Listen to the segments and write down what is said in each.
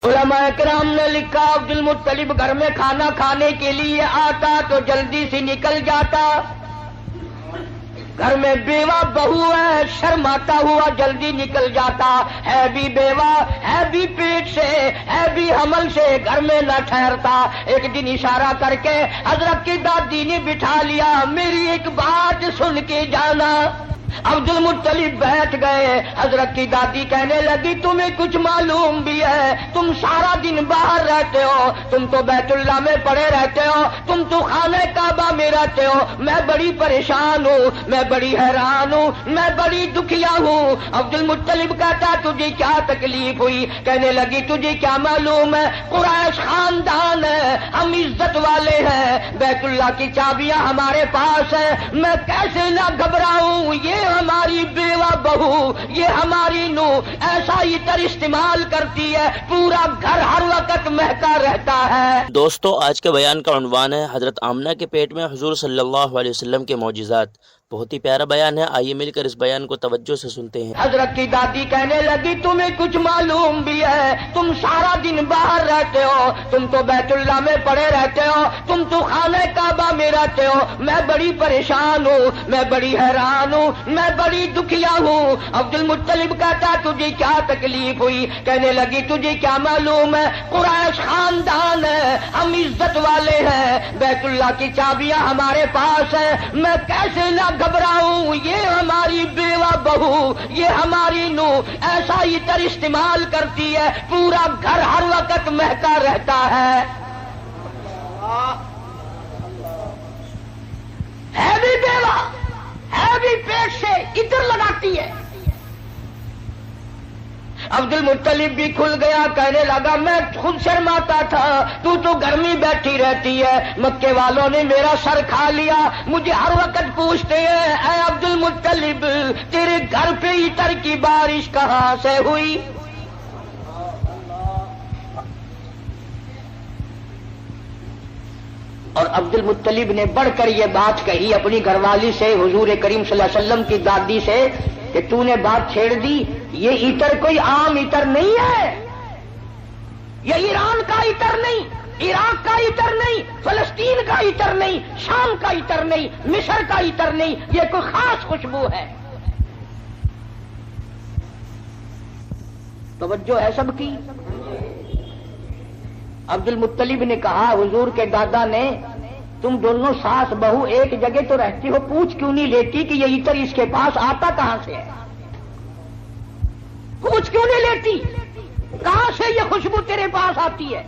علماء کرام نے لکھا عبد المطلب گھر میں کھانا کھانے کے لیے آتا تو جلدی سے نکل جاتا. گھر میں بیوہ بہو ہے، شرماتا ہوا جلدی نکل جاتا. ہے بھی بیوہ، ہے بھی پیٹ سے، ہے بھی حمل سے، گھر میں نہ ٹھہرتا. ایک دن اشارہ کر کے حضرت کی دادی نے بٹھا لیا، میری ایک بات سن کے جانا. عبد المطلب بیٹھ گئے. حضرت کی دادی کہنے لگی تمہیں کچھ معلوم بھی ہے؟ تم سارا دن باہر رہتے ہو، تم تو بیت اللہ میں پڑے رہتے ہو، تم تو خانہ کعبہ میں رہتے ہو. میں بڑی پریشان ہوں، میں بڑی حیران ہوں، میں بڑی دکھیا ہوں. عبد المطلب کہتا تجھے کیا تکلیف ہوئی؟ کہنے لگی تجھے کیا معلوم ہے، قریش خاندان ہے، ہم عزت والے ہیں، بیت اللہ کی چابیاں ہمارے پاس ہیں، میں کیسے نہ گھبراؤں؟ یہ ہماری بیوہ بہو، یہ ہماری نو ایسا عطر استعمال کرتی ہے، پورا گھر ہر وقت مہکا رہتا ہے. دوستو، آج کے بیان کا عنوان ہے حضرت آمنہ کے پیٹ میں حضور صلی اللہ علیہ وسلم کے معجزات. بہت ہی پیارا بیان ہے، آئیے مل کر اس بیان کو توجہ سے سنتے ہیں. حضرت کی دادی کہنے لگی تمہیں کچھ معلوم بھی ہے؟ تم سارا دن باہر رہتے ہو، تم تو بیت اللہ میں پڑے رہتے ہو، تم تو خانہ کعبہ میں رہتے ہو. میں بڑی پریشان ہوں، میں بڑی حیران ہوں، میں بڑی دکھیا ہوں. عبد المطلب کہتا تجھے کیا تکلیف ہوئی؟ کہنے لگی تجھے کیا معلوم ہے، قریش خاندان ہے، ہم عزت والے ہیں، بیت اللہ کی چابیاں ہمارے پاس ہیں، میں کیسے نہ گھبراؤں؟ یہ ہماری بیوہ بہو، یہ ہماری نو ایسا عطر استعمال کرتی ہے، پورا گھر ہر وقت مہکا رہتا ہے. ہے بھی بیوہ، ہے بھی پیٹ سے، عطر لگاتی ہے. عبد المطلب بھی کھل گیا، کہنے لگا میں خود شرماتا تھا، تو گھر میں بیٹھی رہتی ہے، مکے والوں نے میرا سر کھا لیا، مجھے ہر وقت پوچھتے ہیں اے عبد المطلب تیرے گھر پہ عطر کی بارش کہاں سے ہوئی؟ اور عبد المطلب نے بڑھ کر یہ بات کہی اپنی گھر والی سے، حضور کریم صلی اللہ علیہ وسلم کی دادی سے، کہ تو نے بات چھیڑ دی، یہ عطر کوئی عام عطر نہیں ہے، یہ ایران کا عطر نہیں، عراق کا عطر نہیں، فلسطین کا عطر نہیں، شام کا عطر نہیں، مصر کا عطر نہیں، یہ کوئی خاص خوشبو ہے. توجہ ہے سب کی؟ عبد المطلب نے کہا حضور کے دادا نے تم دونوں ساس بہو ایک جگہ تو رہتی ہو، پوچھ کیوں نہیں لیتی کہ یہ عطر اس کے پاس آتا کہاں سے ہے؟ پوچھ کیوں نہیں لیتی کہاں سے یہ خوشبو تیرے پاس آتی ہے؟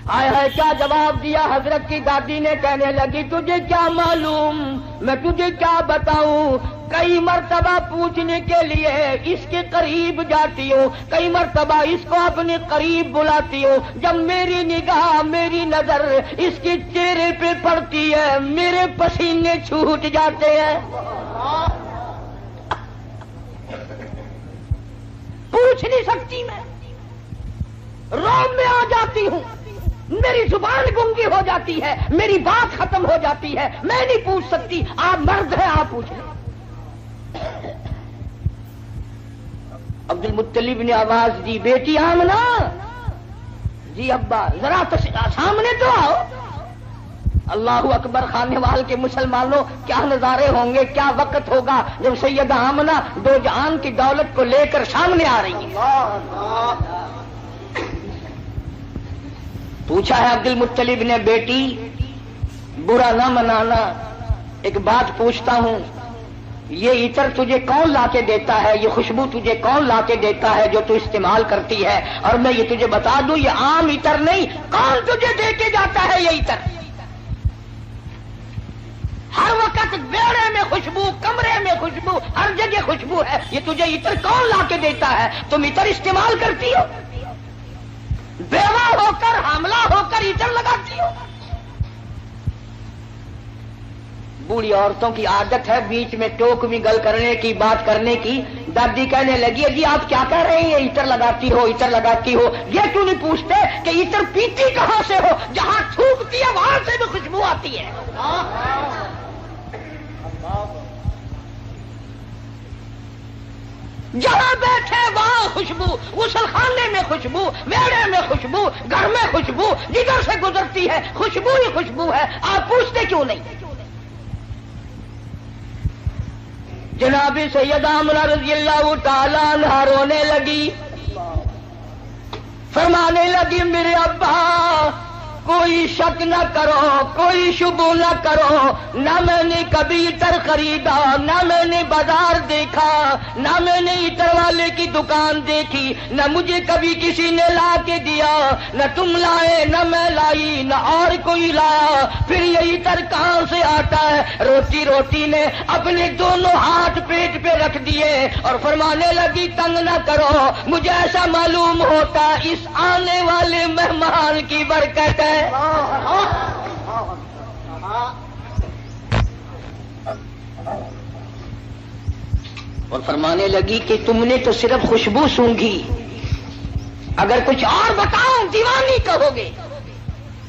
ہائے ہائے کیا جواب دیا حضرت کی دادی نے. کہنے لگی تجھے کیا معلوم، میں تجھے کیا بتاؤں؟ کئی مرتبہ پوچھنے کے لیے اس کے قریب جاتی ہوں، کئی مرتبہ اس کو اپنے قریب بلاتی ہوں، جب میری نگاہ میری نظر اس کے چہرے پہ پڑتی ہے میرے پسینے چھوٹ جاتے ہیں. پوچھ نہیں سکتی، میں روم میں آ جاتی ہوں، میری زبان گنگی ہو جاتی ہے، میری بات ختم ہو جاتی ہے، میں نہیں پوچھ سکتی. آپ مرد ہیں، آپ پوچھ لیں. عبد المطلب نے آواز دی بیٹی آمنہ. جی ابا ذرا سامنے تو آؤ. اللہ اکبر، خانے وال کے مسلمانوں کیا نظارے ہوں گے، کیا وقت ہوگا جب سیدہ آمنہ دو جہان کی دولت کو لے کر سامنے آ رہی ہے. پوچھا ہے عبد المطلب نے بیٹی برا نہ منانا، ایک بات پوچھتا ہوں، یہ عطر تجھے کون لا کے دیتا ہے، یہ خوشبو تجھے کون لا کے دیتا ہے جو تو استعمال کرتی ہے؟ اور میں یہ تجھے بتا دوں یہ عام عطر نہیں، کون تجھے دے کے جاتا ہے یہ عطر؟ ہر وقت بیڑے میں خوشبو، کمرے میں خوشبو، ہر جگہ خوشبو ہے، یہ تجھے عطر کون لا کے دیتا ہے؟ تم عطر استعمال کرتی ہو، بیوہ ہو کر حاملہ ہو کر عطر لگاتی ہو. بوڑھی عورتوں کی عادت ہے بیچ میں ٹوک میں گل کرنے کی، بات کرنے کی. دادی کہنے لگی جی آپ کیا کہہ رہے ہیں، عطر لگاتی ہو، عطر لگاتی ہو. یہ کیوں نہیں پوچھتے کہ عطر پیتی کہاں سے ہو؟ جہاں تھوکتی ہے وہاں سے بھی خوشبو آتی ہے. جہاں بیٹھے وہاں خوشبو، غسل خانے میں خوشبو، میڑے میں خوشبو، گھر میں خوشبو، جدھر سے گزرتی ہے خوشبو ہی خوشبو ہے. آپ پوچھتے کیوں نہیں؟ جناب سیدہ آمنہ رضی اللہ تعالیٰ عنہا رونے لگی، فرمانے لگی میرے ابا کوئی شک نہ کرو، کوئی شبہ نہ کرو، نہ میں نے کبھی عطر خریدا، نہ میں نے بازار دیکھا، نہ میں نے عطر والے کی دکان دیکھی، نہ مجھے کبھی کسی نے لا کے دیا، نہ تم لائے نہ میں لائی نہ اور کوئی لایا، پھر یہ عطر کہاں سے آتا ہے؟ روتی روتی نے اپنے دونوں ہاتھ پیٹ پہ رکھ دیے اور فرمانے لگی تنگ نہ کرو، مجھے ایسا معلوم ہوتا اس آنے والے مہمان کی برکت ہے. اور فرمانے لگی کہ تم نے تو صرف خوشبو سونگھی، اگر کچھ اور بتاؤں دیوانی کہو گے.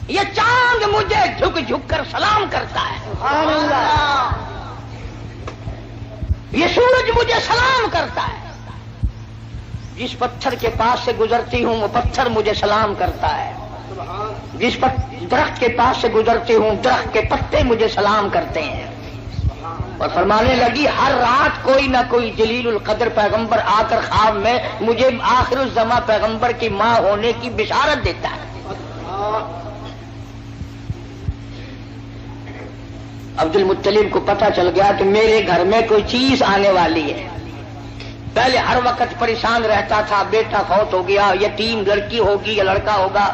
یہ چاند مجھے جھک جھک کر سلام کرتا ہے، یہ سورج مجھے سلام کرتا ہے، جس پتھر کے پاس سے گزرتی ہوں وہ پتھر مجھے سلام کرتا ہے، جس درخت کے پاس سے گزرتی ہوں درخت کے پتے مجھے سلام کرتے ہیں. اور فرمانے لگی ہر رات کوئی نہ کوئی جلیل القدر پیغمبر آ کر خواب میں مجھے آخر الزماں پیغمبر کی ماں ہونے کی بشارت دیتا ہے. عبد المطلب کو پتہ چل گیا کہ میرے گھر میں کوئی چیز آنے والی ہے. پہلے ہر وقت پریشان رہتا تھا، بیٹا فوت ہو گیا، یتیم لڑکی ہوگی یا لڑکا ہوگا،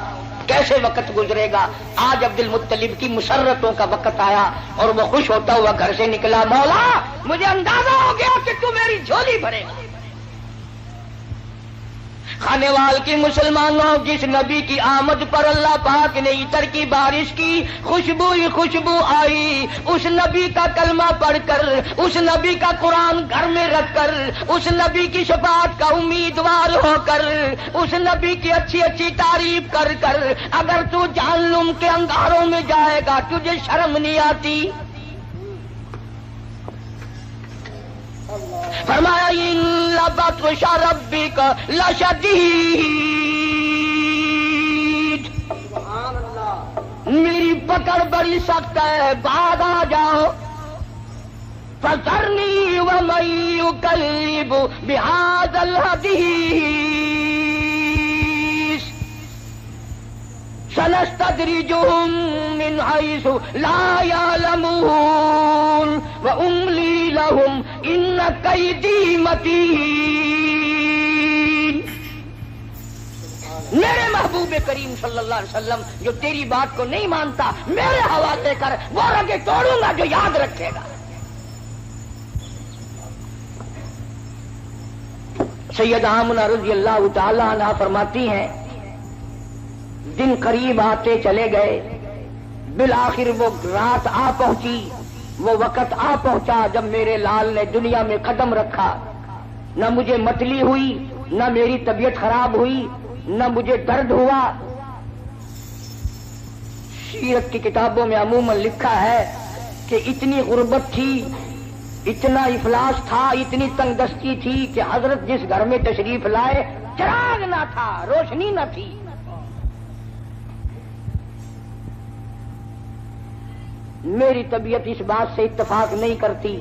کیسے وقت گزرے گا. آج عبد المطلب کی مسرتوں کا وقت آیا اور وہ خوش ہوتا ہوا گھر سے نکلا، مولا مجھے اندازہ ہو گیا کہ تو میری جھولی بھرے گا. خانے وال کی مسلمانوں، جس نبی کی آمد پر اللہ پاک نے عطر کی بارش کی، خوشبو ہی خوشبو آئی. اس نبی کا کلمہ پڑھ کر، اس نبی کا قرآن گھر میں رکھ کر، اس نبی کی شفاعت کا امیدوار ہو کر، اس نبی کی اچھی اچھی تعریف کر کر اگر تو جہنم کے انگاروں میں جائے گا تجھے شرم نہیں آتی؟ فرمایا ان بطش ربک لشدید، میری پکڑ بڑی سخت ہے، بعد آ جاؤ. فذرنی ومن یکذب بہذا الحدیث سنستدرجهم من حيث لا يعلمون وأملي لهم إن كيدي متين. میرے محبوب کریم صلی اللہ علیہ وسلم جو تیری بات کو نہیں مانتا میرے حوالے کر، وہ رگے توڑوں گا جو یاد رکھے گا. سیدہ آمنہ رضی اللہ تعالی عنہا فرماتی ہیں دن قریب آتے چلے گئے، بالآخر وہ رات آ پہنچی، وہ وقت آ پہنچا جب میرے لال نے دنیا میں قدم رکھا. نہ مجھے متلی ہوئی، نہ میری طبیعت خراب ہوئی، نہ مجھے درد ہوا. سیرت کی کتابوں میں عموماً لکھا ہے کہ اتنی غربت تھی، اتنا افلاس تھا، اتنی تنگ دستی تھی کہ حضرت جس گھر میں تشریف لائے چراغ نہ تھا، روشنی نہ تھی. میری طبیعت اس بات سے اتفاق نہیں کرتی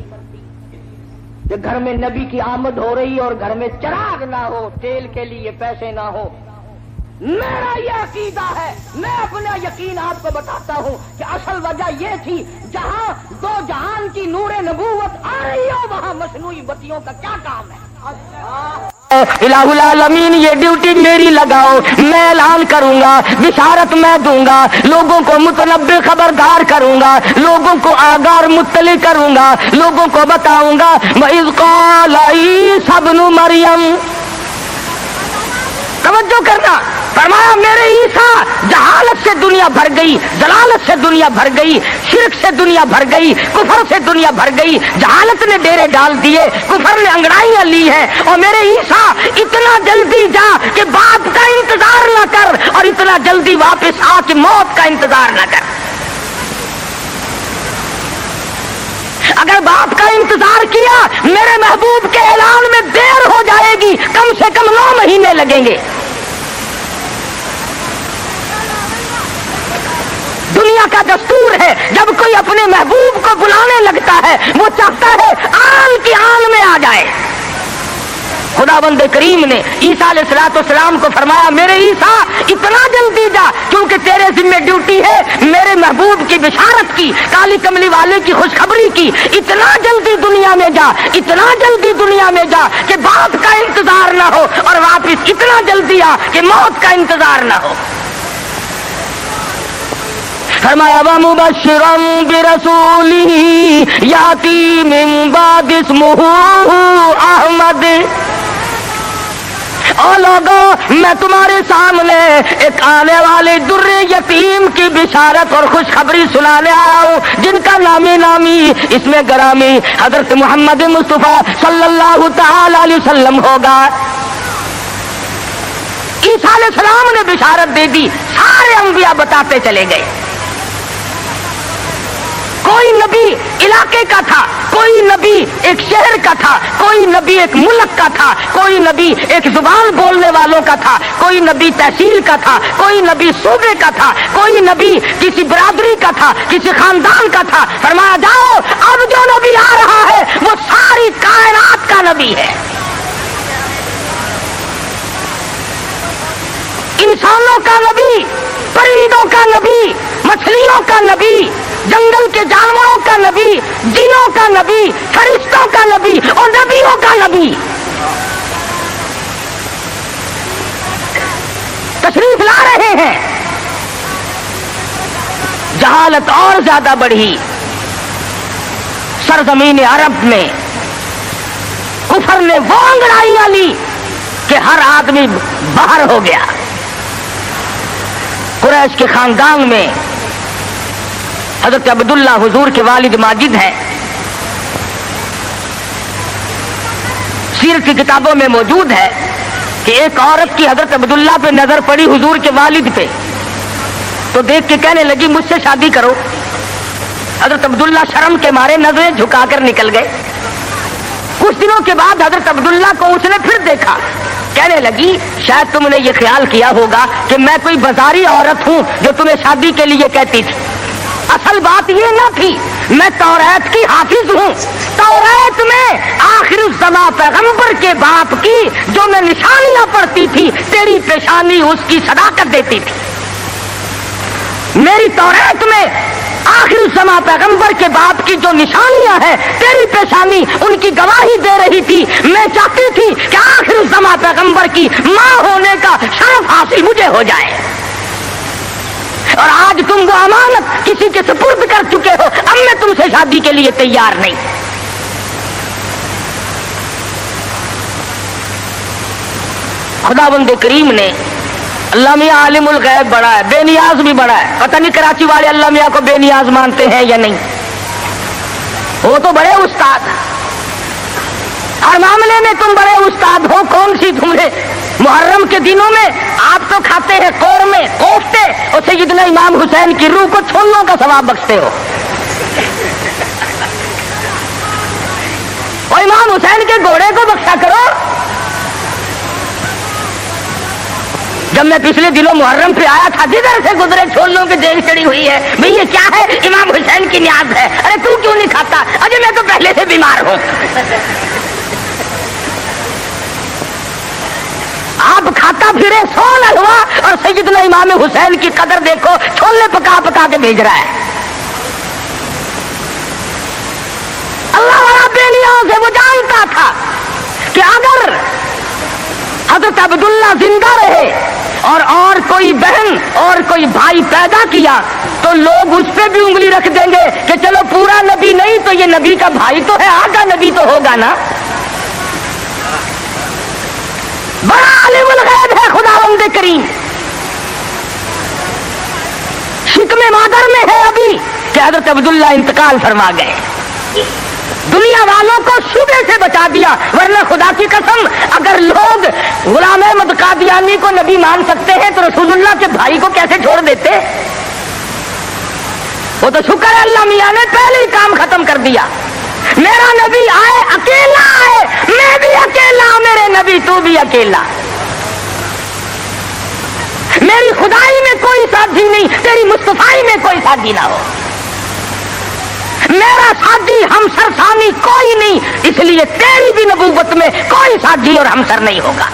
کہ گھر میں نبی کی آمد ہو رہی اور گھر میں چراغ نہ ہو، تیل کے لیے پیسے نہ ہو. میرا یہ عقیدہ ہے، میں اپنا یقین آپ کو بتاتا ہوں کہ اصل وجہ یہ تھی جہاں دو جہان کی نور نبوت آ رہی ہو وہاں مصنوعی بتیوں کا کیا کام ہے؟ الہ العالمین یہ ڈیوٹی میری لگاؤ، میں اعلان کروں گا، بشارت میں دوں گا، لوگوں کو متنبع خبردار کروں گا، لوگوں کو آگاہ مطلع کروں گا، لوگوں کو بتاؤں گا. وَإِذْ قَالَ عِيسَى ابْنُ مَرْيَمَ، توجہ کرنا، فرمایا میرے عیسیٰ جہالت سے دنیا بھر گئی، ضلالت سے دنیا بھر گئی، شرک سے دنیا بھر گئی، کفر سے دنیا بھر گئی. جہالت نے ڈیرے ڈال دیے، کفر نے انگڑائیاں لی ہیں، اور میرے عیسیٰ اتنا جلدی جا کہ باپ کا انتظار نہ کر، اور اتنا جلدی واپس آ کہ موت کا انتظار نہ کر. اگر باپ کا انتظار کیا میرے محبوب کے اعلان میں دیر ہو جائے گی، کم سے کم 9 مہینے لگیں گے۔ دنیا کا دستور ہے جب کوئی اپنے محبوب کو بلانے لگتا ہے وہ چاہتا ہے آن کی آن میں آ جائے۔ خداوند کریم نے عیسیٰ علیہ السلام کو فرمایا میرے عیسیٰ اتنا جلدی جا، کیونکہ تیرے ذمہ ڈیوٹی ہے میرے محبوب کی بشارت کی، کالی کملی والے کی خوشخبری کی۔ اتنا جلدی دنیا میں جا، اتنا جلدی دنیا میں جا کہ باپ کا انتظار نہ ہو، اور واپس اتنا جلدی آ کہ موت کا انتظار نہ ہو۔ فرمایا وَمُبَشِّرًا بِرَسُولٍ يَأْتِي مِن بَعْدِهِ اسْمُهُ أَحْمَدُ۔ او لوگوں میں تمہارے سامنے ایک آنے والے در یتیم کی بشارت اور خوشخبری سنانے آیا ہوں جن کا نامی اس میں گرامی حضرت محمد مصطفیٰ صلی اللہ تعالی علیہ وسلم ہوگا۔ عیسیٰ علیہ السلام نے بشارت دے دی، سارے انبیاء بتاتے چلے گئے۔ کوئی نبی علاقے کا تھا، کوئی نبی ایک شہر کا تھا، کوئی نبی ایک ملک کا تھا، کوئی نبی ایک زبان بولنے والوں کا تھا، کوئی نبی تحصیل کا تھا، کوئی نبی صوبے کا تھا، کوئی نبی کسی برادری کا تھا، کسی خاندان کا تھا۔ فرمایا جاؤ اب جو نبی آ رہا ہے وہ ساری کائنات کا نبی ہے، انسانوں کا نبی، پرندوں کا نبی، مچھلیوں کا نبی، جنگل کے جانوروں کا نبی، جنوں کا نبی، فرشتوں کا نبی اور نبیوں کا نبی۔ تشریف لا رہے ہیں۔ جہالت اور زیادہ بڑھی سرزمین عرب میں، کفر نے وہ انگڑائیاں لی کہ ہر آدمی باہر ہو گیا۔ قریش کے خاندان میں حضرت عبداللہ حضور کے والد ماجد ہیں، سیرت کی کتابوں میں موجود ہے کہ ایک عورت کی حضرت عبداللہ پہ نظر پڑی حضور کے والد پہ، تو دیکھ کے کہنے لگی مجھ سے شادی کرو۔ حضرت عبداللہ شرم کے مارے نظریں جھکا کر نکل گئے۔ کچھ دنوں کے بعد حضرت عبداللہ کو اس نے پھر دیکھا، کہنے لگی شاید تم نے یہ خیال کیا ہوگا کہ میں کوئی بازاری عورت ہوں جو تمہیں شادی کے لیے کہتی تھی۔ اصل بات یہ نہ تھی، میں توریت کی حافظ ہوں۔ توریت میں آخر الزماں پیغمبر کے باپ کی جو میں نشانیاں پڑھتی تھی تیری پیشانی اس کی صداقت دیتی تھی۔ میری توریت میں آخر الزماں پیغمبر کے باپ کی جو نشانیاں ہیں تیری پیشانی ان کی گواہی دے رہی تھی۔ میں چاہتی تھی کہ آخر الزماں پیغمبر کی ماں ہونے کا شرف حاصل مجھے ہو جائے، اور آج تم وہ امانت کسی کے سپرد کر چکے ہو، اب میں تم سے شادی کے لیے تیار نہیں۔ خداوند کریم نے، اللہ میاں عالم الغیب بڑا ہے، بے نیاز بھی بڑا ہے۔ پتہ نہیں کراچی والے اللہ میاں کو بے نیاز مانتے ہیں یا نہیں، وہ تو بڑے استاد، ہر معاملے میں تم بڑے استاد ہو۔ کون سی تم نے محرم کے دنوں میں آپ تو کھاتے ہیں قورمے کوفتے اور سیدنا امام حسین کی روح کو چھولوں کا ثواب بخشتے ہو، اور امام حسین کے گھوڑے کو بخشا کرو۔ جب میں پچھلے دنوں محرم پہ آیا تھا جدھر سے گزرے چھولوں کی دیگ چڑی ہوئی ہے، بھئی یہ کیا ہے؟ امام حسین کی نیاز ہے۔ ارے تو کیوں نہیں کھاتا؟ اجے میں تو پہلے سے بیمار ہوں۔ آپ کھاتا پھرے سون حلوا اور سیدنا امام حسین کی قدر دیکھو، چھولے پکا پکا کے بھیج رہا ہے۔ اللہ والا بے نیاز ہے، وہ جانتا تھا کہ اگر حضرت عبداللہ زندہ رہے اور کوئی بہن اور کوئی بھائی پیدا کیا تو لوگ اس پہ بھی انگلی رکھ دیں گے کہ چلو پورا نبی نہیں تو یہ نبی کا بھائی تو ہے، آدھا نبی تو ہوگا نا۔ بڑا عالم الغیب ہے خداوند کریم۔ شکم مادر میں ہے ابھی کہ حضرت عبداللہ انتقال فرما گئے، دنیا والوں کو شبے سے بچا دیا، ورنہ خدا کی قسم اگر لوگ غلام احمد قادیانی کو نبی مان سکتے ہیں تو رسول اللہ کے بھائی کو کیسے چھوڑ دیتے؟ وہ تو شکر ہے اللہ میاں نے پہلے ہی کام ختم کر دیا۔ میرا نبی آئے اکیلا آئے، میں بھی اکیلا، میرے نبی تو بھی اکیلا، میری خدائی میں کوئی ساتھی نہیں، تیری مصطفائی میں کوئی ساتھی نہ ہو، میرا ساتھی ہمسر ثانی کوئی نہیں، اس لیے تیری بھی نبوت میں کوئی ساتھی اور ہمسر نہیں ہوگا۔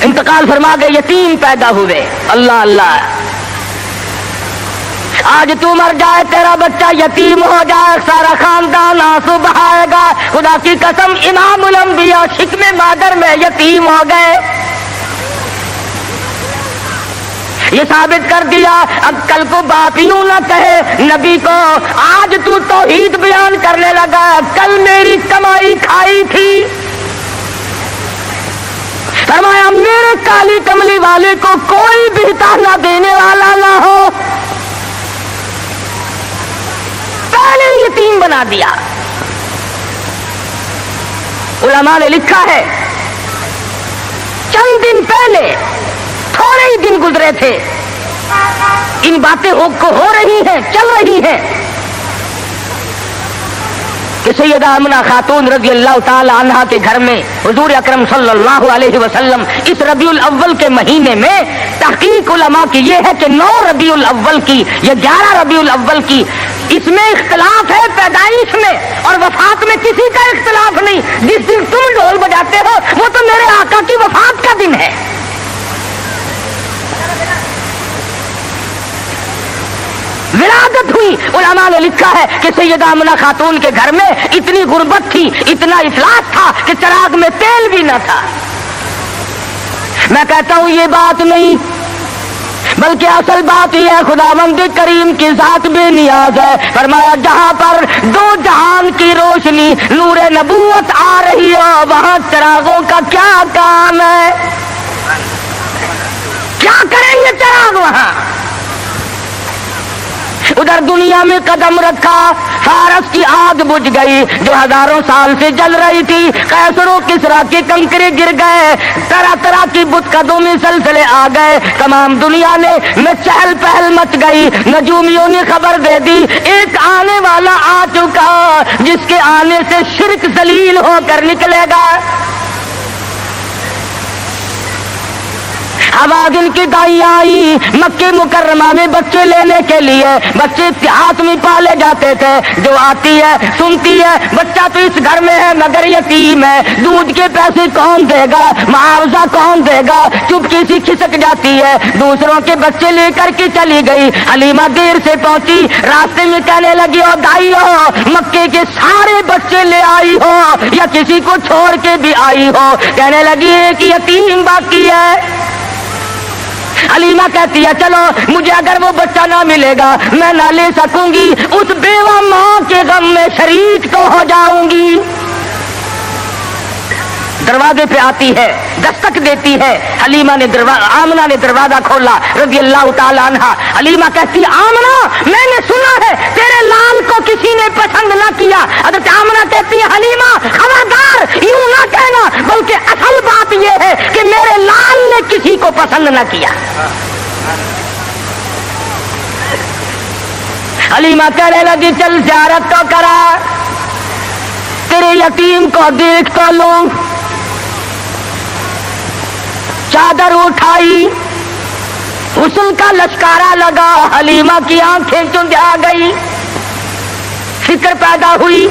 انتقال فرما گئے، یتیم پیدا ہوئے، اللہ اللہ، آج تو مر جائے تیرا بچہ یتیم ہو جائے، سارا خاندان آنسو بہائے گا، خدا کی قسم امام الانبیاء شکم مادر میں یتیم ہو گئے۔ یہ ثابت کر دیا اب کل کو باپ یوں نہ کہے نبی کو، آج تو توحید بیان کرنے لگا، کل میری کمائی کھائی تھی۔ فرمایا میرے کالی کملی والے کو کوئی بھی تانا دینے والا نہ ہو، پہلے یتیم بنا دیا۔ علماء نے لکھا ہے چند دن پہلے، تھوڑے ہی دن گزرے تھے، ان باتیں ہو رہی ہیں، چل رہی ہیں کہ سیدہ آمنہ خاتون رضی اللہ تعالی عنہا کے گھر میں حضور اکرم صلی اللہ علیہ وسلم اس ربیع الاول کے مہینے میں، تحقیق علماء کی یہ ہے کہ 9 ربیع الاول کی یا 11 ربیع الاول کی، اس میں اختلاف ہے پیدائش میں، اور وفات میں کسی کا اختلاف نہیں۔ جس دن تم ڈھول بجاتے ہو وہ تو میرے آقا کی وفات کا دن ہے۔ ولادت ہوئی، علماء نے لکھا ہے کہ سیدہ آمنہ خاتون کے گھر میں اتنی غربت تھی، اتنا افلاس تھا کہ چراغ میں تیل بھی نہ تھا۔ میں کہتا ہوں یہ بات نہیں، بلکہ اصل بات یہ ہے خداوند کریم کی ذات بے نیاز ہے۔ فرمایا جہاں پر 2 جہان کی روشنی نور نبوت آ رہی ہو، وہاں چراغوں کا کیا کام ہے؟ کیا کریں گے چراغ وہاں؟ ادھر دنیا میں قدم رکھا، فارس کی آگ بجھ گئی جو ہزاروں سال سے جل رہی تھی، قیصر و کسریٰ کے کنکرے گر گئے، طرح طرح کی بت قدومی سلسلے آ گئے، تمام دنیا میں چہل پہل مچ گئی۔ نجومیوں نے خبر دے دی ایک آنے والا آ چکا جس کے آنے سے شرک ذلیل ہو کر نکلے گا۔ آواز ان کی دائی آئی مکہ مکرمہ میں بچے لینے کے لیے، بچے اتحاد میں پالے جاتے تھے، جو آتی ہے سنتی ہے بچہ تو اس گھر میں ہے مگر یتیم ہے، دودھ کے پیسے کون دے گا، معاوضہ کون دے گا، چپکی سی کھسک جاتی ہے، دوسروں کے بچے لے کر کے چلی گئی۔ حلیمہ دیر سے پہنچی، راستے میں کہنے لگی او دائی ہو، مکے کے سارے بچے لے آئی ہو یا کسی کو چھوڑ کے بھی آئی ہو؟ کہنے لگی ایک یتیم باقی ہے۔ حلیمہ کہتی ہے چلو مجھے اگر وہ بچہ نہ ملے گا میں نہ لے سکوں گی، اس بیوہ ماں کے غم میں شریک تو ہو جاؤں گی۔ دروازے پہ آتی ہے، دستک دیتی ہے، حلیمہ نے آمنہ نے دروازہ کھولا رضی اللہ تعالی عنہا۔ حلیمہ کہتی آمنہ میں نے سنا ہے تیرے لال کو کسی نے پسند نہ کیا۔ حضرت آمنہ کہتی ہے حلیمہ خبردار یوں نہ کہنا، بلکہ اصل بات یہ ہے کہ میرے لال نے کسی کو پسند نہ کیا۔ حلیمہ کہنے لگی چل زیارت تو کرا، تیرے یتیم کو دیکھ تو لوں۔ چادر اٹھائی، حسن کا لشکارا لگا، حلیمہ کی آنکھیں چندھا گئی، فکر پیدا ہوئی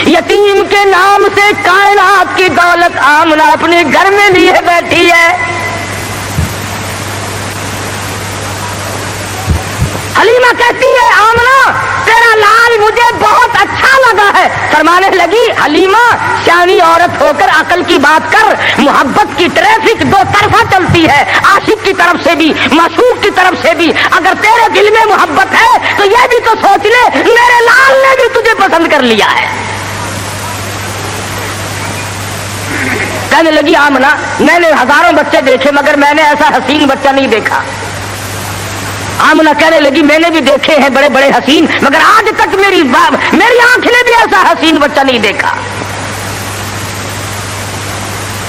یتیم کے نام سے کائنات کی دولت آمنہ اپنے گھر میں لیے بیٹھی ہے۔ حلیمہ کہتی ہے آمنہ تیرا لال مجھے بہت اچھا لگا ہے۔ فرمانے لگی حلیمہ سیانی عورت ہو کر عقل کی بات کر، محبت کی ٹریفک 2 طرفہ چلتی ہے، عاشق کی طرف سے بھی معشوق کی طرف سے بھی۔ اگر تیرے دل میں محبت ہے تو یہ بھی تو سوچ لے میرے لال نے بھی تجھے پسند کر لیا ہے۔ کہنے لگی آمنہ میں نے ہزاروں بچے دیکھے مگر میں نے ایسا حسین بچہ نہیں دیکھا۔ آمنہ کہنے لگی میں نے بھی دیکھے ہیں بڑے بڑے حسین مگر آج تک میری آنکھ نے بھی ایسا حسین بچہ نہیں دیکھا۔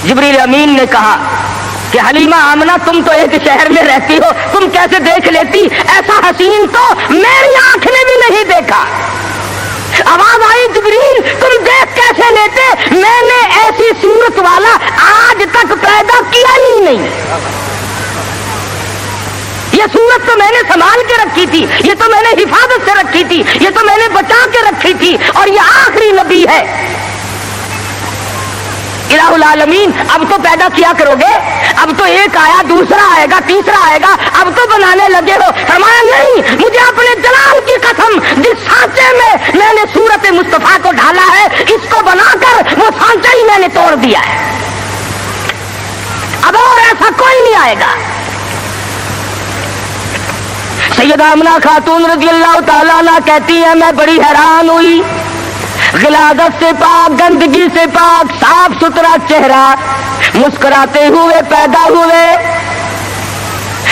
جبریل امین نے کہا کہ حلیمہ آمنہ تم تو ایک شہر میں رہتی ہو، تم کیسے دیکھ لیتی؟ ایسا حسین تو میری آنکھ نے بھی نہیں دیکھا۔ آواز آئی جبریل تم دیکھ کیسے لیتے؟ میں نے ایسی صورت والا آج تک پیدا کیا ہی نہیں۔ یہ صورت تو میں نے سنبھال کے رکھی تھی، یہ تو میں نے حفاظت سے رکھی تھی، یہ تو میں نے بچا کے رکھی تھی، اور یہ آخری نبی ہے۔ الہ العالمین اب تو پیدا کیا کرو گے، اب تو ایک آیا، دوسرا آئے گا، تیسرا آئے گا، اب تو بنانے لگے ہو۔ فرمایا نہیں، مجھے اپنے جلال کی قسم، جس سانچے میں نے صورت مصطفیٰ کو ڈالا ہے، اس کو بنا کر وہ سانچہ ہی میں نے توڑ دیا ہے، اب اور ایسا کوئی نہیں آئے گا۔ سیدہ آمنہ خاتون رضی اللہ تعالیٰ عنہ کہتی ہیں میں بڑی حیران ہوئی، غلاظت سے پاک، گندگی سے پاک، صاف ستھرا چہرہ، مسکراتے ہوئے پیدا ہوئے،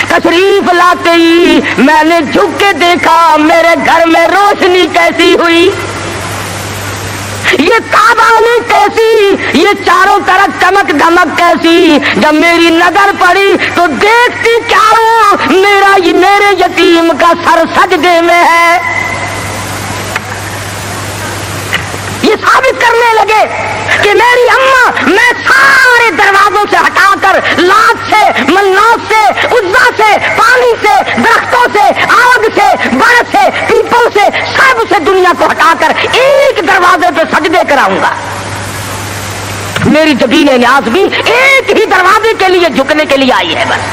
تشریف لاتے ہی میں نے جھک کے دیکھا میرے گھر میں روشنی کیسی ہوئی، یہ تابانی کیسی، یہ چاروں طرف چمک دھمک کیسی۔ جب میری نظر پڑی تو دیکھتی کیا ہوں، میرے یتیم کا سر سجدے میں ہے۔ یہ ثابت کرنے لگے کہ میری اماں، میں سارے دروازوں سے ہٹا کر، لات سے، منات سے، عزا سے، پانی سے، درختوں سے، آگ سے، برف سے، پیپل سے، سب سے دنیا کو ہٹا کر ایک دروازے پہ سجدے کراؤں گا۔ میری جبین نیاز بھی ایک ہی دروازے کے لیے جھکنے کے لیے آئی ہے بس۔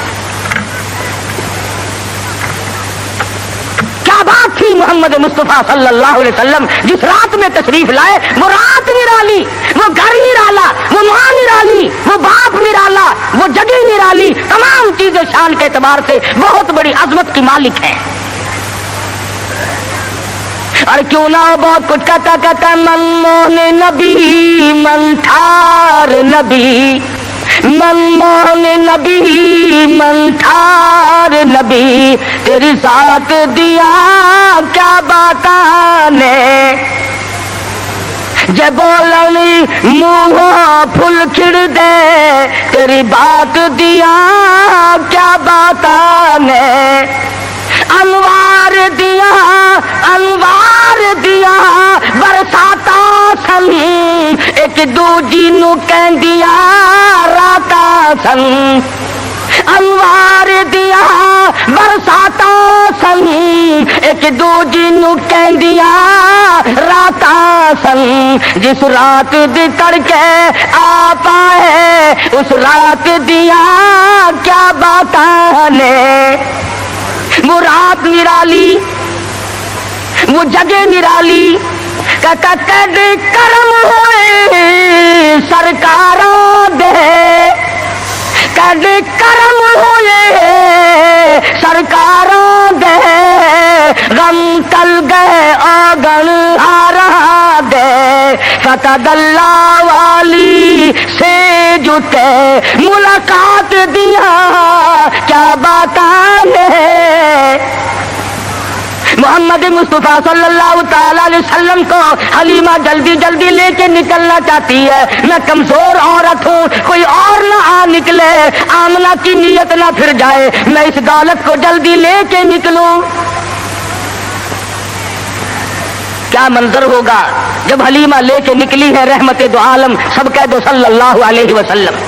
کیا بات تھی محمد مصطفیٰ صلی اللہ علیہ وسلم جس رات میں تشریف لائے، وہ رات نرالی، وہ گھر نرالا، وہ ماں نرالی، وہ باپ نرالا، وہ جگہ نرالی، تمام چیزیں شان کے اعتبار سے بہت بڑی عظمت کی مالک ہیں۔ اور کیوں نہ بہت کچھ کہتا من موہن نبی، من ٹھار نبی، من موہن نبی، من ٹھار نبی، تیری ساتھ دیا کیا باتانے، جب بولنی منہ پھل کھڑ دے، تیری بات دیا کیا باتانے، انوار دیا، انوار دیا برساتا سن، ایک دوجی نو کہندیا راتا سن، انوار دیا برساتا سن، ایک دوجی نو کہندیا راتا سن، جس رات دی تڑکے آ پائے، اس رات دیا کیا باتاں نے، وہ رات نرالی، وہ جگہ نرالی، کہتا کد کرم ہوئے سرکاراں دے، کد کرم ہوئے سرکاراں دے، غم تل گئے آگن ہارا دے، فتح اللہ والی سے جتے ملاقات دیا کیا باتاں ہے۔ محمد مصطفیٰ صلی اللہ تعالی علیہ وسلم کو حلیمہ جلدی جلدی لے کے نکلنا چاہتی ہے، میں کمزور عورت ہوں، کوئی اور نہ آ نکلے، آمنہ کی نیت نہ پھر جائے، میں اس دولت کو جلدی لے کے نکلوں۔ کیا منظر ہوگا جب حلیمہ لے کے نکلی ہے رحمت دو عالم، سب کہہ دو صلی اللہ علیہ وسلم۔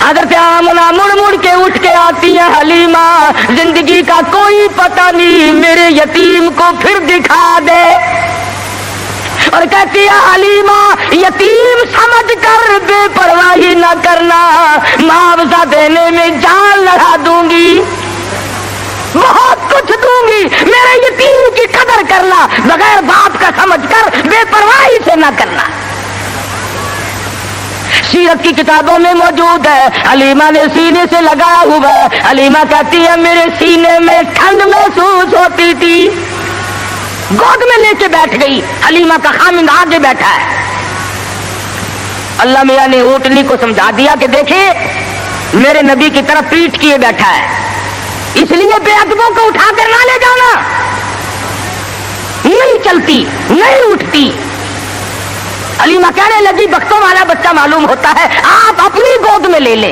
حضرت آمنہ مڑ مڑ کے اٹھ کے آتی ہے، حلیمہ زندگی کا کوئی پتہ نہیں، میرے یتیم کو پھر دکھا دے، اور کہتی ہے حلیمہ یتیم سمجھ کر بے پرواہی نہ کرنا، معاوضہ دینے میں جان لڑا دوں گی، بہت کچھ دوں گی، میرے یتیم کی قدر کرنا، بغیر باپ کا سمجھ کر بے پرواہی سے نہ کرنا۔ سیرت کی کتابوں میں موجود ہے، حلیمہ نے سینے سے لگایا ہوا ہے، حلیمہ کہتی ہے میرے سینے میں ٹھنڈ محسوس ہوتی تھی، گود میں لے کے بیٹھ گئی، حلیمہ کا خامند آگے بیٹھا ہے۔ اللہ میاں نے اونٹنی کو سمجھا دیا کہ دیکھیں میرے نبی کی طرف پیٹھ کیے بیٹھا ہے، اس لیے بے ادبوں کو اٹھا کر نہ لے جانا، نہیں چلتی نہیں اٹھتی۔ حلیمہ کہنے لگی بختوں والا بچہ معلوم ہوتا ہے، آپ اپنی گود میں لے لیں۔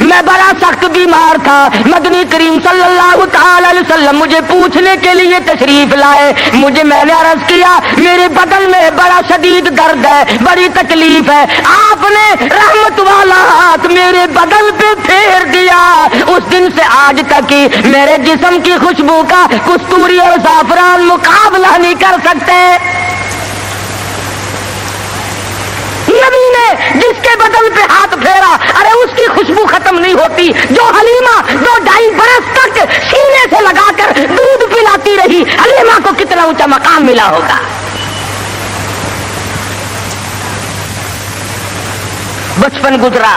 میں بڑا سخت بیمار تھا، مدنی کریم صلی اللہ تعالی علیہ وسلم مجھے پوچھنے کے لیے تشریف لائے، میں نے عرض کیا میرے بدن میں بڑا شدید درد ہے، بڑی تکلیف ہے، آپ نے رحمت والا ہاتھ میرے بدن پہ پھیر دیا، اس دن سے آج تک ہی میرے جسم کی خوشبو کا کستوری اور زعفران مقابلہ نہیں کر سکتے۔ نبی نے جس کے بدن پہ ہاتھ پھیرا، ارے اس کی خوشبو ختم نہیں ہوتی، جو حلیمہ 2-2.5 برس تک سینے سے لگا کر دودھ پلاتی رہی، حلیمہ کو کتنا اونچا مقام ملا ہوگا۔ بچپن گزرا،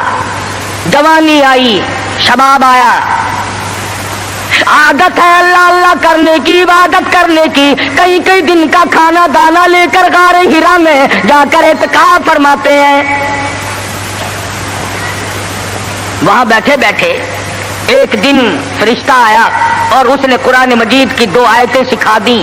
جوانی آئی، شباب آیا، عادت ہے اللہ اللہ کرنے کی، عبادت کرنے کی، کئی دن کا کھانا دانا لے کر غار ہرا میں جا کر اعتکاف فرماتے ہیں۔ وہاں بیٹھے بیٹھے ایک دن فرشتہ آیا اور اس نے قرآن مجید کی 2 آیتیں سکھا دی،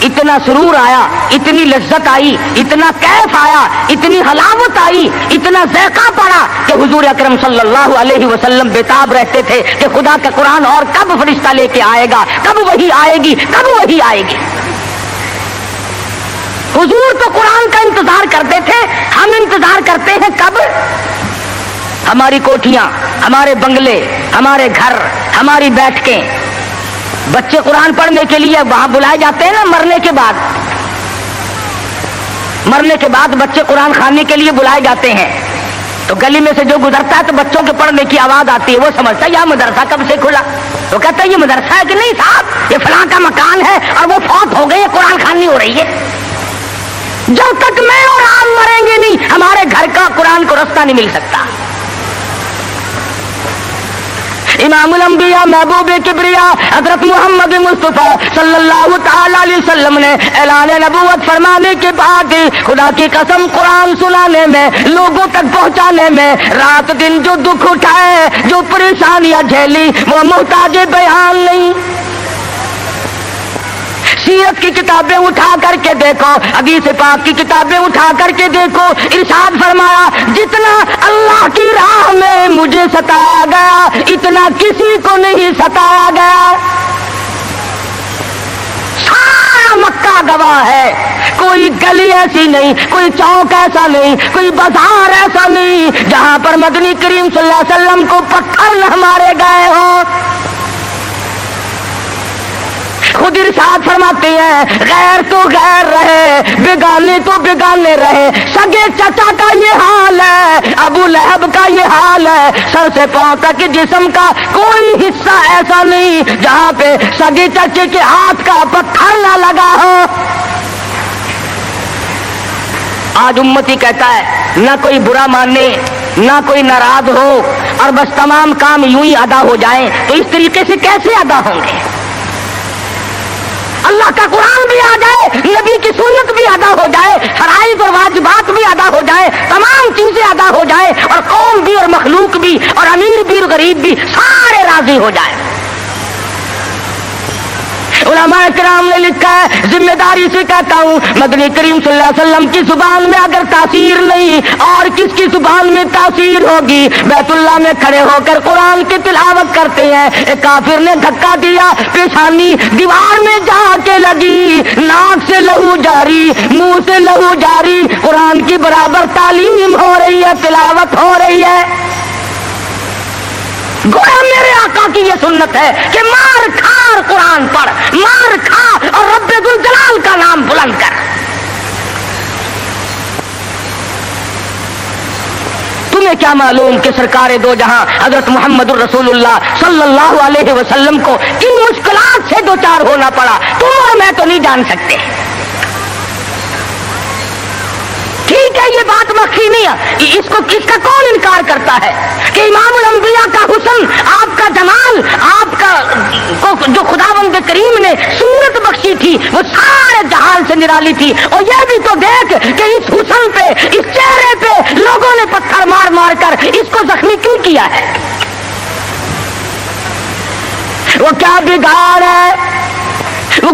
اتنا سرور آیا، اتنی لذت آئی، اتنا کیف آیا، اتنی حلاوت آئی، اتنا ذائقہ پڑا کہ حضور اکرم صلی اللہ علیہ وسلم بےتاب رہتے تھے کہ خدا کا قرآن اور کب فرشتہ لے کے آئے گا، کب وہی آئے گی، کب وہی آئے گی۔ حضور تو قرآن کا انتظار کرتے تھے، ہم انتظار کرتے ہیں کب؟ ہماری کوٹھیاں، ہمارے بنگلے، ہمارے گھر، ہماری بیٹھکیں، بچے قرآن پڑھنے کے لیے وہاں بلائے جاتے ہیں نا، مرنے کے بعد بچے قرآن خانے کے لیے بلائے جاتے ہیں، تو گلی میں سے جو گزرتا ہے تو بچوں کے پڑھنے کی آواز آتی ہے، وہ سمجھتا ہے یہ مدرسہ کب سے کھلا، وہ کہتا ہے یہ مدرسہ ہے کہ نہیں صاحب، یہ فلاں کا مکان ہے اور وہ فوت ہو گئی ہے، قرآن خوانی ہو رہی ہے۔ جب تک میں اور آپ مریں گے نہیں، ہمارے گھر کا قرآن کو رستہ نہیں مل سکتا۔ امام الانبیاء محبوب کبریا حضرت محمد مصطفیٰ صلی اللہ تعالی علیہ وسلم نے اعلان نبوت فرمانے کے بعد خدا کی قسم قرآن سنانے میں، لوگوں تک پہنچانے میں رات دن جو دکھ اٹھائے، جو پریشانیاں جھیلی، وہ محتاج بیان نہیں۔ سیرت کی کتابیں اٹھا کر کے دیکھو، حدیث پاک کی کتابیں اٹھا کر کے دیکھو، ارشاد فرمایا جتنا اللہ کی راہ میں مجھے ستایا گیا اتنا کسی کو نہیں ستایا گیا۔ سارا مکہ گواہ ہے، کوئی گلی ایسی نہیں، کوئی چوک ایسا نہیں، کوئی بازار ایسا نہیں جہاں پر مدنی کریم صلی اللہ علیہ وسلم کو پتھر نہ مارے گئے ہوں۔ خود ارشاد فرماتے ہیں غیر تو غیر رہے، بیگانے تو بیگانے رہے، سگے چچا کا یہ حال ہے، ابو لہب کا یہ حال ہے، سر سے پاؤں تک جسم کا کوئی حصہ ایسا نہیں جہاں پہ سگے چچے کے ہاتھ کا پتھر نہ لگا ہو۔ آج امتی کہتا ہے نہ کوئی برا مانے، نہ کوئی ناراض ہو، اور بس تمام کام یوں ہی ادا ہو جائیں، تو اس طریقے سے کیسے ادا ہوں گے؟ اللہ کا قرآن بھی آ جائے، نبی کی سنت بھی ادا ہو جائے، فرائض اور واجبات بھی ادا ہو جائے، تمام چیزیں ادا ہو جائے، اور قوم بھی اور مخلوق بھی اور امیر بھی اور غریب بھی سارے راضی ہو جائے۔ علماء کرام نے لکھا ہے، ذمہ داری سے کہتا ہوں، مدنی کریم صلی اللہ علیہ وسلم کی زبان میں اگر تاثیر نہیں اور کس کی زبان میں تاثیر ہوگی؟ بیت اللہ میں کھڑے ہو کر قرآن کی تلاوت کرتے ہیں، ایک کافر نے دھکا دیا، پیشانی دیوار میں جا کے لگی، ناک سے لہو جاری، منہ سے لہو جاری، قرآن کی برابر تعلیم ہو رہی ہے، تلاوت ہو رہی ہے۔ گویا میرے آقا کی یہ سنت ہے کہ مار کھا اور قرآن پڑھ، مار کھا اور رب ذوالجلال کا نام بلند کر۔ تمہیں کیا معلوم کہ سرکار دو جہاں حضرت محمد الرسول اللہ صلی اللہ علیہ وسلم کو کن مشکلات سے دوچار ہونا پڑا، تم اور میں تو نہیں جان سکتے۔ ٹھیک ہے یہ بات مخفی نہیں ہے، اس کا کون انکار کرتا ہے کہ امام الانبیاء کا حسن، آپ کا جمال، آپ کا جو خداوند کریم نے صورت بخشی تھی وہ سارے جہان سے نرالی تھی، اور یہ بھی تو دیکھ کہ اس حسن پہ، اس چہرے پہ لوگوں نے پتھر مار مار کر اس کو زخمی کیوں کیا ہے؟ وہ کیا بگاڑ ہے؟ وہ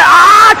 8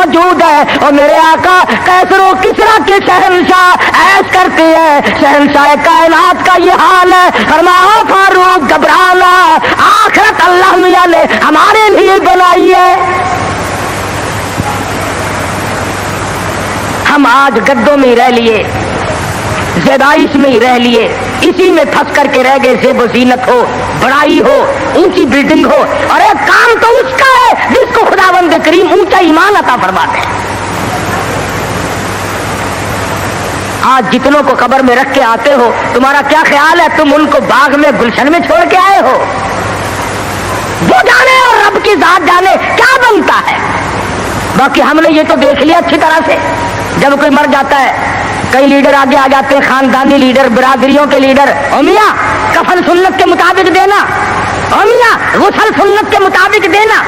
موجود ہے. اور میرے آقا کیسر و کسرا کے شہنشاہ ایس کرتے ہیں, شہنشاہ کائنات کا یہ حال ہے. فرمایا فاروق گھبرانا, آخرت اللہ میاں نے ہمارے لیے بنائی ہے. ہم آج گدوں میں رہ لیے, زیبائش میں ہی رہ لیے, اسی میں پھنس کر کے رہ گئے. زیب و زینت ہو, بڑائی ہو, اونچی بلڈنگ ہو, اور ایک کام تو اس کا ہے جس کو خداوند کریم اونچا ایمان عطا فرماتے ہیں. آج جتنوں کو قبر میں رکھ کے آتے ہو, تمہارا کیا خیال ہے تم ان کو باغ میں گلشن میں چھوڑ کے آئے ہو؟ وہ جانے اور رب کی ذات جانے کیا بنتا ہے. باقی ہم نے یہ تو دیکھ لیا اچھی طرح سے, جب کوئی مر جاتا ہے کئی لیڈر آگے آ جاتے ہیں, خاندانی لیڈر, برادریوں کے لیڈر. او میاں کفن سنت کے مطابق دینا, او میاں غسل سنت کے مطابق دینا.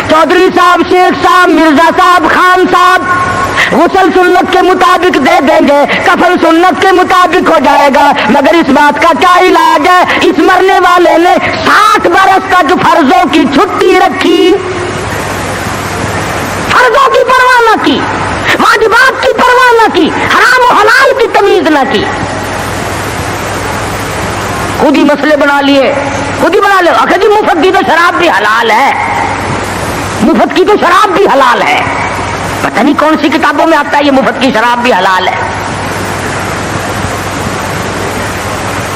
چودھری صاحب, شیخ صاحب, مرزا صاحب, خان صاحب غسل سنت کے مطابق دے دیں گے, کفن سنت کے مطابق ہو جائے گا. مگر اس بات کا کیا علاج ہے؟ اس مرنے والے نے 60 برس کا جو فرضوں کی چھٹی رکھی, فرضوں کی پرواہ نہ کی, واجبات کی پرواہ نہ کی, حرام و حلال کی تمیز نہ کی, خود ہی مسئلے بنا لیے, خود ہی بنا لے. اگر جی مفت کی تو شراب بھی حلال ہے, مفت کی تو شراب بھی حلال ہے. پتہ نہیں کون سی کتابوں میں آتا ہے یہ مفت کی شراب بھی حلال ہے.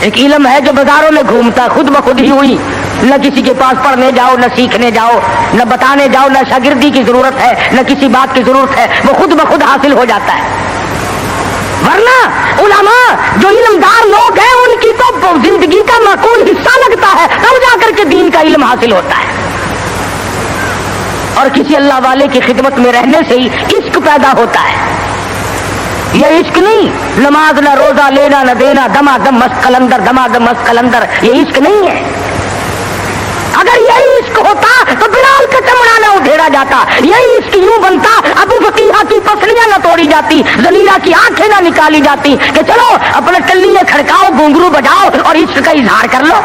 ایک علم ہے جو بازاروں میں گھومتا, خود بخود ہی ہوئی, نہ کسی کے پاس پڑھنے جاؤ, نہ سیکھنے جاؤ, نہ بتانے جاؤ, نہ شاگردی کی ضرورت ہے, نہ کسی بات کی ضرورت ہے, وہ خود بخود حاصل ہو جاتا ہے. ورنہ علماء جو علمدار لوگ ہیں ان کی تو زندگی کا معقول حصہ لگتا ہے, تب جا کر کے دین کا علم حاصل ہوتا ہے. اور کسی اللہ والے کی خدمت میں رہنے سے ہی عشق پیدا ہوتا ہے. یہ عشق نہیں نماز نہ روزہ, لینا نہ دینا, دما دم مست قلندر, دما دم مست قلندر, یہ عشق نہیں ہے. اگر یہی عشق ہوتا تو بلال کا چمڑا نہ ادھیڑا جاتا, یہی عشق یوں بنتا ابو فقیہ کی پسلیاں نہ توڑی جاتی, زلیلہ کی آنکھیں نہ نکالی جاتی کہ چلو اپنے ٹلیے کھڑکاؤ, گھنگرو بجاؤ اور عشق کا اظہار کر لو.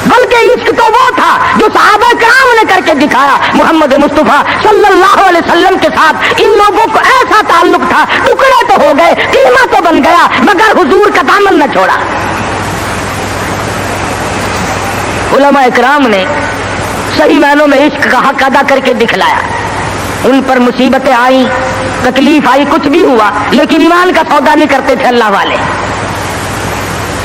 بلکہ عشق تو وہ تھا جو صحابہ کرام نے کر کے دکھایا. محمد مصطفیٰ صلی اللہ علیہ وسلم کے ساتھ ان لوگوں کو ایسا تعلق تھا, ٹکڑے تو ہو گئے, قیمہ تو بن گیا, مگر حضور کا دامن نہ چھوڑا. علماء اکرام نے صحیح معنوں میں عشق کا حق ادا کر کے دکھلایا. ان پر مصیبتیں آئیں, تکلیف آئی, کچھ بھی ہوا, لیکن ایمان کا سودا نہیں کرتے تھے اللہ والے.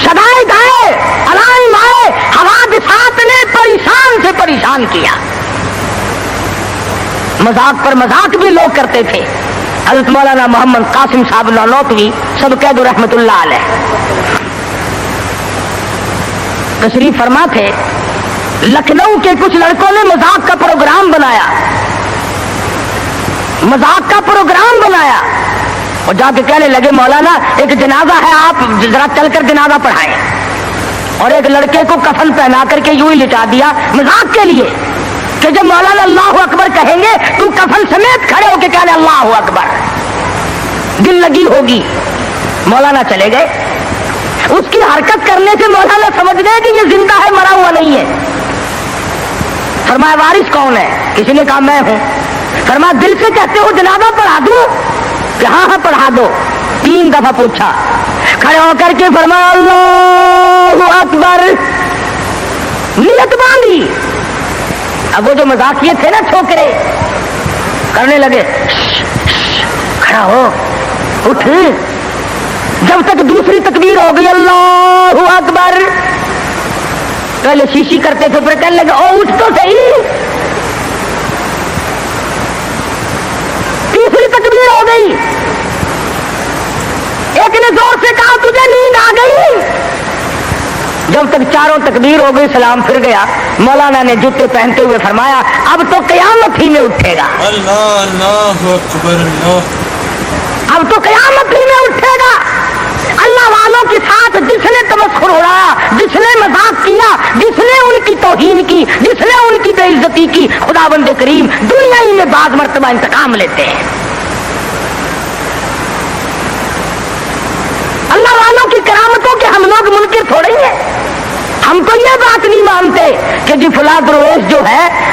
شدائد آئے, علائم آئے, حوادثات نے پریشان سے پریشان کیا. مذاق پر مذاق بھی لوگ کرتے تھے. حضرت مولانا محمد قاسم صاحب نانوتوی سب قید رحمت اللہ علیہ تشریف فرما تھے. لکھنؤ کے کچھ لڑکوں نے مذاق کا پروگرام بنایا, مذاق کا پروگرام بنایا, اور جا کے کہنے لگے مولانا ایک جنازہ ہے, آپ ذرا چل کر جنازہ پڑھائیں. اور ایک لڑکے کو کفن پہنا کر کے یوں ہی لٹا دیا مذاق کے لیے کہ جب مولانا اللہ اکبر کہیں گے تم کفن سمیت کھڑے ہو کے کہنے اللہ اکبر, دل لگی ہوگی. مولانا چلے گئے. اس کی حرکت کرنے سے مولانا سمجھ گئے کہ یہ زندہ ہے, مرا ہوا نہیں ہے. فرمایا وارث کون ہے؟ کسی نے کہا میں ہوں. فرمایا دل سے کہتے ہو جنازہ پڑھا دوں؟ کہ ہاں ہاں پڑھا دو. 3 دفعہ پوچھا, کھڑے ہو کر کے فرمایا اللہ اکبر, نیت باندھی. اب وہ جو مذاقیے تھے نا چھوکرے کرنے لگے, کھڑا ہو, اٹھ. جب تک دوسری تکبیر ہو گئی اللہ اکبر, پہلے شیشی کرتے تھے پھر کہنے لگے او اٹھ تو صحیح. تیسری تکبیر ہو گئی, ایک نے زور سے کہا تجھے نیند آ گئی. جب تک 4 تکبیر ہو گئی سلام پھر گیا. مولانا نے جوتے پہنتے ہوئے فرمایا اب تو قیامت ہی میں اٹھے گا. اللہ اکبر اللہ. اب تو قیامت ہی میں اٹھے گا. اللہ والوں کے ساتھ جس نے تمسخر اڑایا, جس نے مذاق کیا, جس نے ان کی توہین کی, جس نے ان کی بے عزتی کی, خداوند کریم دنیا ہی میں بعض مرتبہ انتقام لیتے ہیں. اللہ والوں کی کرامتوں کے ہم لوگ منکر تھوڑے ہیں. ہم تو یہ بات نہیں مانتے کہ جی فلاں درویش جو ہے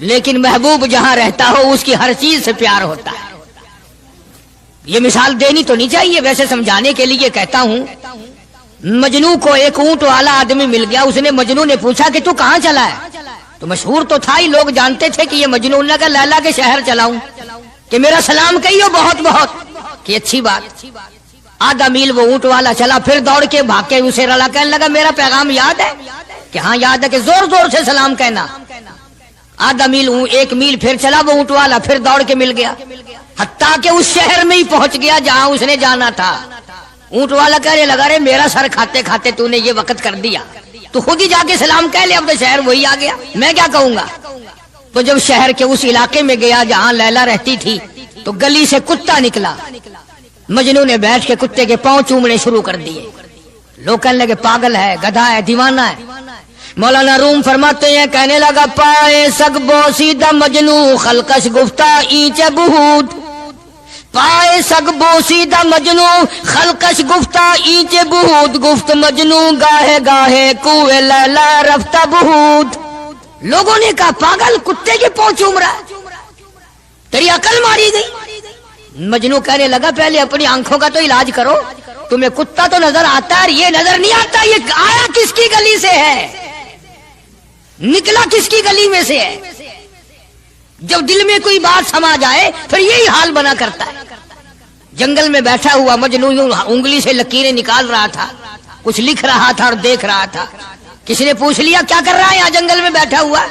لیکن محبوب جہاں رہتا ہو اس کی ہر چیز سے پیار ہوتا ہے. یہ مثال دینی تو نہیں چاہیے، ویسے سمجھانے کے لیے کہتا ہوں. مجنو کو ایک اونٹ والا آدمی مل گیا. اس نے مجنو نے پوچھا کہ تو کہاں چلا ہے؟ تو مشہور تو تھا ہی، لوگ جانتے تھے کہ یہ مجنو نے کہا لیلا کے شہر چلاؤں کہ میرا سلام کہیو بہت بہت. کہ اچھی بات. آدھا میل وہ اونٹ والا چلا، پھر دوڑ کے بھاگ کے اسے رلا، کہنے لگا میرا پیغام یاد ہے؟ کہ ہاں یاد ہے. کہ زور زور سے سلام کہنا. آدھا میل ایک میل پھر چلا وہ اونٹ والا، پھر دوڑ کے مل گیا، حتیٰ کہ اس شہر میں ہی پہنچ گیا جہاں اس نے جانا تھا. اونٹ والا کہنے لگا رے میرا سر کھاتے کھاتے تو نے یہ وقت کر دیا، تو خود ہی جا کے سلام کہہ لے، اب تو شہر وہی آ گیا، میں کیا کہوں گا. تو جب شہر کے اس علاقے میں گیا جہاں لیلا رہتی تھی تو گلی سے کتا نکلا. مجنو نے بیٹھ کے کتے کے پاؤں چومنے شروع کر دیے. لوگ کہنے لگے پاگل ہے، گدھا ہے، دیوانہ ہے. مولانا روم فرماتے ہیں کہنے لگا پائے سگ بوسیدہ مجنو خلقش گفتہ اینچ بہود. پائے سگ بوسیدہ مجنو خلقش گفتہ اینچ بہود. گفت مجنو گاہے گاہے کوئے لیلا رفتہ بہود. لوگوں نے کہا پاگل، کتے کے پاؤں چوم رہا ہے، تیری عقل ماری گئی. مجنو کہنے لگا پہلے اپنی آنکھوں کا تو علاج کرو. تمہیں کتا تو نظر آتا ہے، یہ نظر نہیں آتا یہ آیا کس کی گلی سے ہے، نکلا کس کی گلی میں سے ہے. جب دل میں کوئی بات سما جائے پھر یہی حال بنا کرتا ہے. جنگل میں بیٹھا ہوا مجنو یوں انگلی سے لکیریں نکال رہا تھا، کچھ لکھ رہا تھا اور دیکھ رہا تھا. کسی نے پوچھ لیا کیا کر رہا ہے یہاں جنگل میں بیٹھا ہوا؟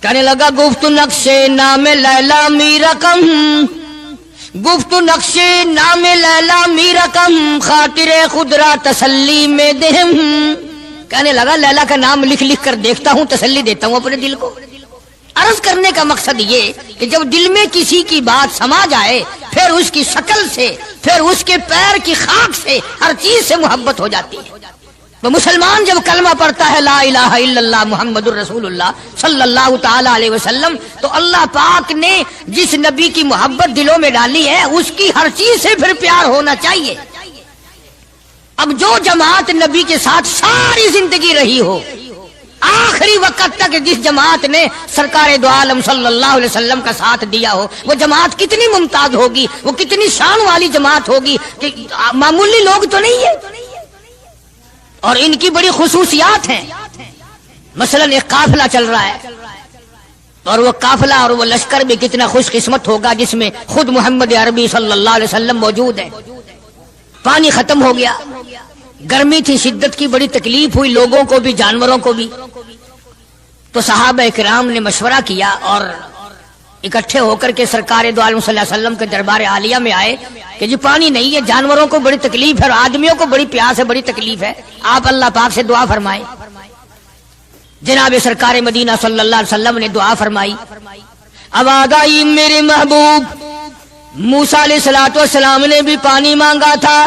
کہنے لگا گفت نقشے نام لیلا می رقم، گفت نقشے نام لیلا می رقم، خاطر خود را تسلی میں دہم. کہنے لگا لیلا کا نام لکھ لکھ کر دیکھتا ہوں، تسلی دیتا ہوں اپنے دل کو. عرض کرنے کا مقصد یہ کہ جب دل میں کسی کی بات سما جائے پھر اس کی شکل سے، پھر اس کے پیر کی خاک سے، ہر چیز سے محبت ہو جاتی ہے. تو مسلمان جب کلمہ پڑھتا ہے لا الہ الا اللہ محمد الرسول اللہ صلی اللہ تعالی علیہ وسلم، تو اللہ پاک نے جس نبی کی محبت دلوں میں ڈالی ہے اس کی ہر چیز سے پھر پیار ہونا چاہیے. اب جو جماعت نبی کے ساتھ ساری زندگی رہی ہو، آخری وقت تک جس جماعت نے سرکار دو عالم صلی اللہ علیہ وسلم کا ساتھ دیا ہو، وہ جماعت کتنی ممتاز ہوگی، وہ کتنی شان والی جماعت ہوگی کہ معمولی لوگ تو نہیں ہے. اور ان کی بڑی خصوصیات ہیں. مثلا ایک قافلہ چل رہا ہے اور وہ قافلہ اور وہ لشکر بھی کتنا خوش قسمت ہوگا جس میں خود محمد عربی صلی اللہ علیہ وسلم موجود ہے. پانی ختم ہو گیا، گرمی تھی، شدت کی بڑی تکلیف ہوئی لوگوں کو بھی جانوروں کو بھی. تو صحابہ کرام نے مشورہ کیا اور اکٹھے ہو کر کے سرکار دو عالم صلی اللہ علیہ وسلم کے دربار عالیہ میں آئے کہ جی پانی نہیں ہے، جانوروں کو بڑی تکلیف ہے اور آدمیوں کو بڑی پیاس ہے، بڑی تکلیف ہے، آپ اللہ پاک سے دعا فرمائیں. جناب سرکار مدینہ صلی اللہ علیہ وسلم نے دعا فرمائی. آواز آئی میرے محبوب موسیٰ علیہ الصلوۃ والسلام نے بھی پانی مانگا تھا،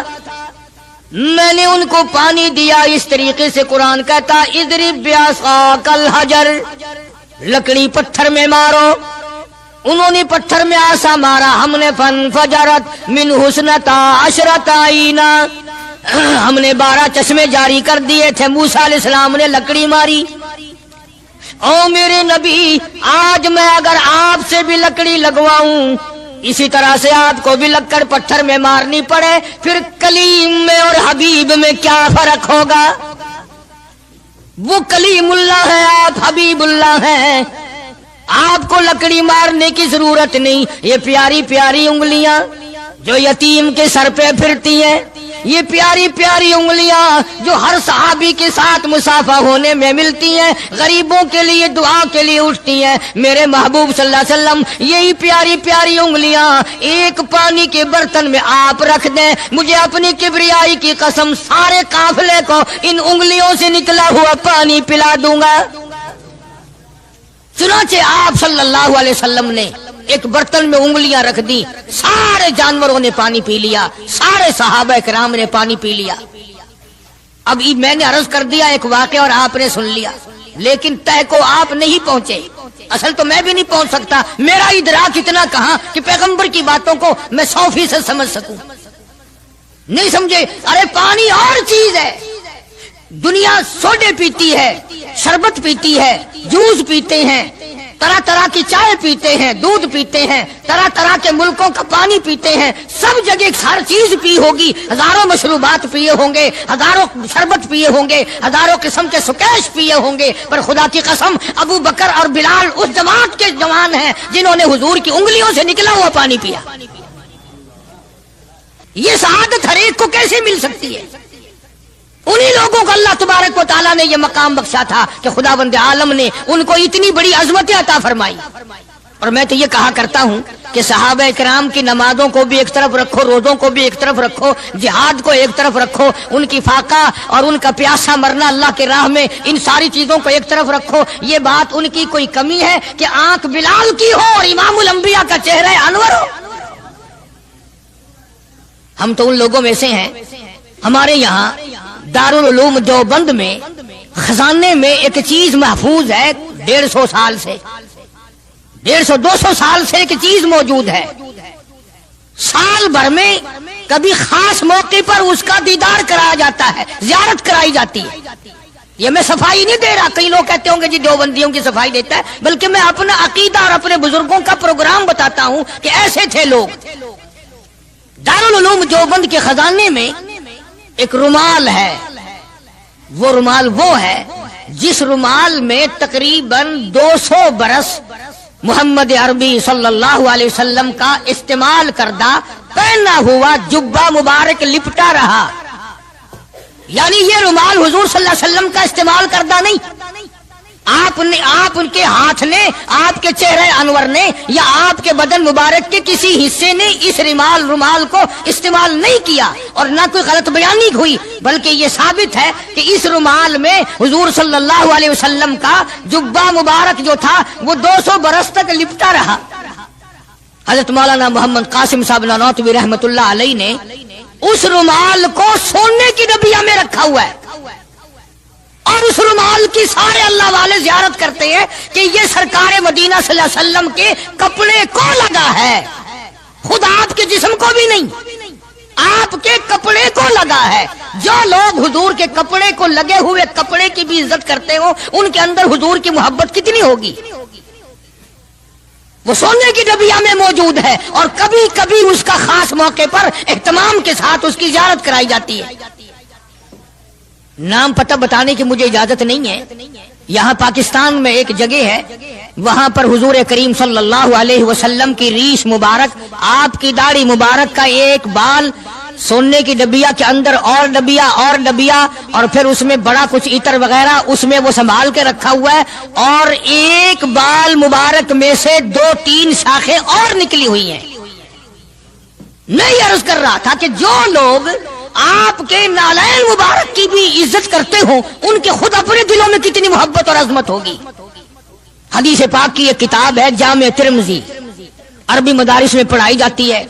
میں نے ان کو پانی دیا. اس طریقے سے قرآن کہتا اضرب بعصاک الحجر، لکڑی پتھر میں مارو. انہوں نے پتھر میں آسا مارا، ہم نے فانفجرت من حسنتا عشرۃ عینا، ہم نے 12 چشمے جاری کر دیے تھے. موسیٰ علیہ السلام نے لکڑی ماری. او میرے نبی، آج میں اگر آپ سے بھی لکڑی لگواؤں، اسی طرح سے آپ کو بھی لگ کر پتھر میں مارنی پڑے، پھر کلیم میں اور حبیب میں کیا فرق ہوگا؟ وہ کلیم اللہ ہے، آپ حبیب اللہ ہیں. آپ کو لکڑی مارنے کی ضرورت نہیں. یہ پیاری پیاری انگلیاں جو یتیم کے سر پہ پھرتی ہیں، یہ پیاری پیاری انگلیاں جو ہر صحابی کے ساتھ مسافہ ہونے میں ملتی ہیں، غریبوں کے لیے دعا کے لیے اٹھتی ہیں، میرے محبوب صلی اللہ علیہ وسلم یہی پیاری پیاری انگلیاں ایک پانی کے برتن میں آپ رکھ دیں، مجھے اپنی کبریائی کی قسم سارے قافلے کو ان انگلیوں سے نکلا ہوا پانی پلا دوں گا. چنانچہ آپ صلی اللہ علیہ وسلم نے ایک برتن میں انگلیاں رکھ دی، سارے جانوروں نے پانی پی لیا، سارے صحابہ کرام نے پانی پی لیا. اب میں نے عرض کر دیا ایک واقعہ اور آپ نے سن لیا، لیکن تہ کو آپ نہیں پہنچے. اصل تو میں بھی نہیں پہنچ سکتا، میرا ادراک اتنا کہاں کہ پیغمبر کی باتوں کو میں 100% سمجھ سکوں. نہیں سمجھے؟ ارے پانی اور چیز ہے. دنیا سوڈے پیتی ہے، شربت پیتی ہے، جوس پیتے ہیں، طرح طرح کی چائے پیتے ہیں، دودھ پیتے ہیں، طرح طرح کے ملکوں کا پانی پیتے ہیں، سب جگہ ہر چیز پی ہوگی، ہزاروں مشروبات پیے ہوں گے، ہزاروں شربت پیے ہوں گے، ہزاروں قسم کے سکیش پیے ہوں گے، پر خدا کی قسم ابو بکر اور بلال اس جماعت کے جوان ہیں جنہوں نے حضور کی انگلیوں سے نکلا ہوا پانی پیا۔ یہ سعادت ہر ایک کو کیسے مل سکتی ہے؟ انہی لوگوں کو اللہ تبارک و تعالیٰ نے یہ مقام بخشا تھا کہ خداوند عالم نے ان کو اتنی بڑی عظمتیں عطا فرمائی۔ اور میں تو یہ کہا کرتا ہوں کہ صحابہ کرام کی نمازوں کو بھی ایک طرف رکھو، روزوں کو بھی ایک طرف رکھو، جہاد کو ایک طرف رکھو، ان کی فاقہ اور ان کا پیاسا مرنا اللہ کے راہ میں، ان ساری چیزوں کو ایک طرف رکھو۔ یہ بات ان کی کوئی کمی ہے کہ آنکھ بلال کی ہو اور امام الانبیاء کا چہرہ انور ہو؟ ہم تو ان لوگوں میں سے ہیں۔ ہمارے یہاں دارالعلوم دیوبند میں خزانے میں ایک چیز محفوظ ہے، 150 سال سے، 150-200 سال سے ایک چیز موجود ہے۔ سال بھر میں کبھی خاص موقع پر اس کا دیدار کرایا جاتا ہے، زیارت کرائی جاتی ہے۔ یہ میں صفائی نہیں دے رہا، کئی لوگ کہتے ہوں گے جی دیوبندیوں کی صفائی دیتا ہے، بلکہ میں اپنا عقیدہ اور اپنے بزرگوں کا پروگرام بتاتا ہوں کہ ایسے تھے لوگ۔ دارالعلوم دیوبند کے خزانے میں ایک رومال ہے، وہ رومال وہ ہے جس رومال میں تقریباً 200 برس محمد عربی صلی اللہ علیہ وسلم کا استعمال کردہ پہنا ہوا جبہ مبارک لپٹا رہا۔ یعنی یہ رومال حضور صلی اللہ علیہ وسلم کا استعمال کردہ نہیں، آپ ان کے ہاتھ نے، آپ کے چہرے انور نے یا آپ کے بدن مبارک کے کسی حصے نے اس رومال کو استعمال نہیں کیا، اور نہ کوئی غلط بیانی ہوئی، بلکہ یہ ثابت ہے کہ اس رومال میں حضور صلی اللہ علیہ وسلم کا جبہ مبارک جو تھا وہ 200 برس تک لپٹا رہا۔ حضرت مولانا محمد قاسم صاحب نانوتوی رحمت اللہ علیہ نے اس رومال کو سونے کی ڈبیا میں رکھا ہوا ہے، اور اس رومال کی سارے اللہ والے زیارت کرتے ہیں کہ یہ سرکار مدینہ صلی اللہ علیہ وسلم کے کپڑے کو لگا ہے، خود آپ کے جسم کو بھی نہیں، آپ کے کپڑے کو لگا ہے۔ جو لوگ حضور کے کپڑے کو لگے ہوئے کپڑے کی بھی عزت کرتے ہو، ان کے اندر حضور کی محبت کتنی ہوگی؟ وہ سونے کی ڈبیا میں موجود ہے، اور کبھی کبھی اس کا خاص موقع پر اہتمام کے ساتھ اس کی زیارت کرائی جاتی ہے۔ نام پتہ بتانے کی مجھے اجازت نہیں ہے۔ یہاں پاکستان میں ایک جگہ ہے، وہاں پر حضور کریم صلی اللہ علیہ وسلم کی ریش مبارک، آپ کی داڑھی مبارک کا ایک بال سونے کی ڈبیا کے اندر اور ڈبیا اور پھر اس میں بڑا کچھ عطر وغیرہ اس میں وہ سنبھال کے رکھا ہوا ہے، اور ایک بال مبارک میں سے 2-3 شاخیں اور نکلی ہوئی ہیں۔ میں یہ عرض کر رہا تھا کہ جو لوگ آپ کے نالین مبارک کی بھی عزت کرتے ہوں، ان کے خود اپنے دلوں میں کتنی محبت اور عظمت ہوگی۔ حدیث پاک کی ایک کتاب ہے جامع ترمذی، عربی مدارس میں پڑھائی جاتی ہے۔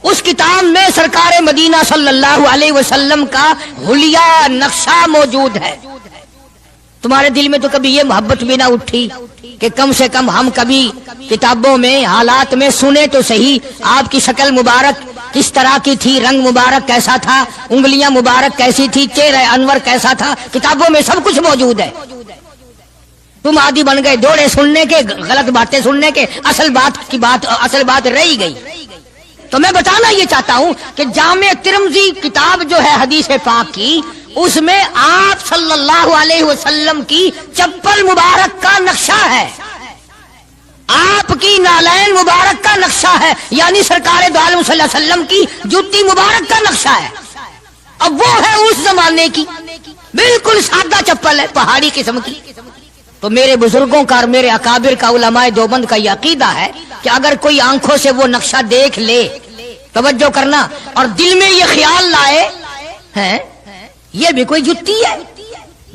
اس کتاب میں سرکار مدینہ صلی اللہ علیہ وسلم کا حلیہ نقشہ موجود ہے۔ تمہارے دل میں تو کبھی یہ محبت بھی نہ اٹھی کہ کم سے کم ہم کبھی کتابوں میں، حالات میں سنے تو صحیح، آپ کی شکل مبارک کس طرح کی تھی، رنگ مبارک کیسا تھا، انگلیاں مبارک کیسی تھی، چہرہ انور کیسا تھا، کتابوں میں سب کچھ موجود ہے۔ تم عادی بن گئے دوڑے سننے کے، غلط باتیں سننے کے، اصل بات رہی گئی۔ تو میں بتانا یہ چاہتا ہوں کہ جامع ترمذی کتاب جو ہے حدیث پاک کی، اس میں آپ صلی اللہ علیہ وسلم کی چپل مبارک کا نقشہ ہے، آپ کی نالین مبارک کا نقشہ ہے، یعنی سرکار دو عالم صلی اللہ علیہ وسلم کی جوتی مبارک کا نقشہ ہے۔ اب وہ ہے اس زمانے کی، بالکل سادہ چپل ہے، پہاڑی قسم کی۔ تو میرے بزرگوں کا اور میرے اکابر کا، علماء دیوبند کا یہ عقیدہ ہے کہ اگر کوئی آنکھوں سے وہ نقشہ دیکھ لے، توجہ کرنا، اور دل میں یہ خیال لائے ہیں یہ بھی کوئی جتی ہے،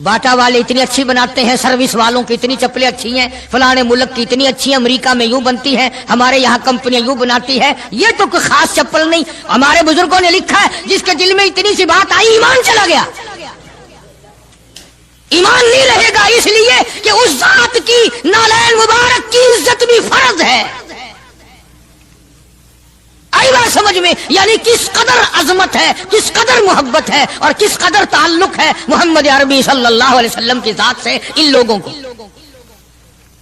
باٹا والے اتنی اچھی بناتے ہیں، سروس والوں کی اتنی چپلیں اچھی ہیں، فلانے ملک کی اتنی اچھی، امریکہ میں یوں بنتی ہے، ہمارے یہاں کمپنیاں یوں بناتی ہے، یہ تو کوئی خاص چپل نہیں۔ ہمارے بزرگوں نے لکھا ہے جس کے دل میں اتنی سی بات آئی، ایمان چلا گیا، ایمان نہیں رہے گا، اس لیے کہ اس ذات کی نالین مبارک کی عزت بھی فرض ہے۔ آئی بات سمجھ میں؟ یعنی کس قدر عظمت ہے، کس قدر محبت ہے، اور کس قدر تعلق ہے محمد عربی صلی اللہ علیہ وسلم کی ذات سے ان لوگوں کو۔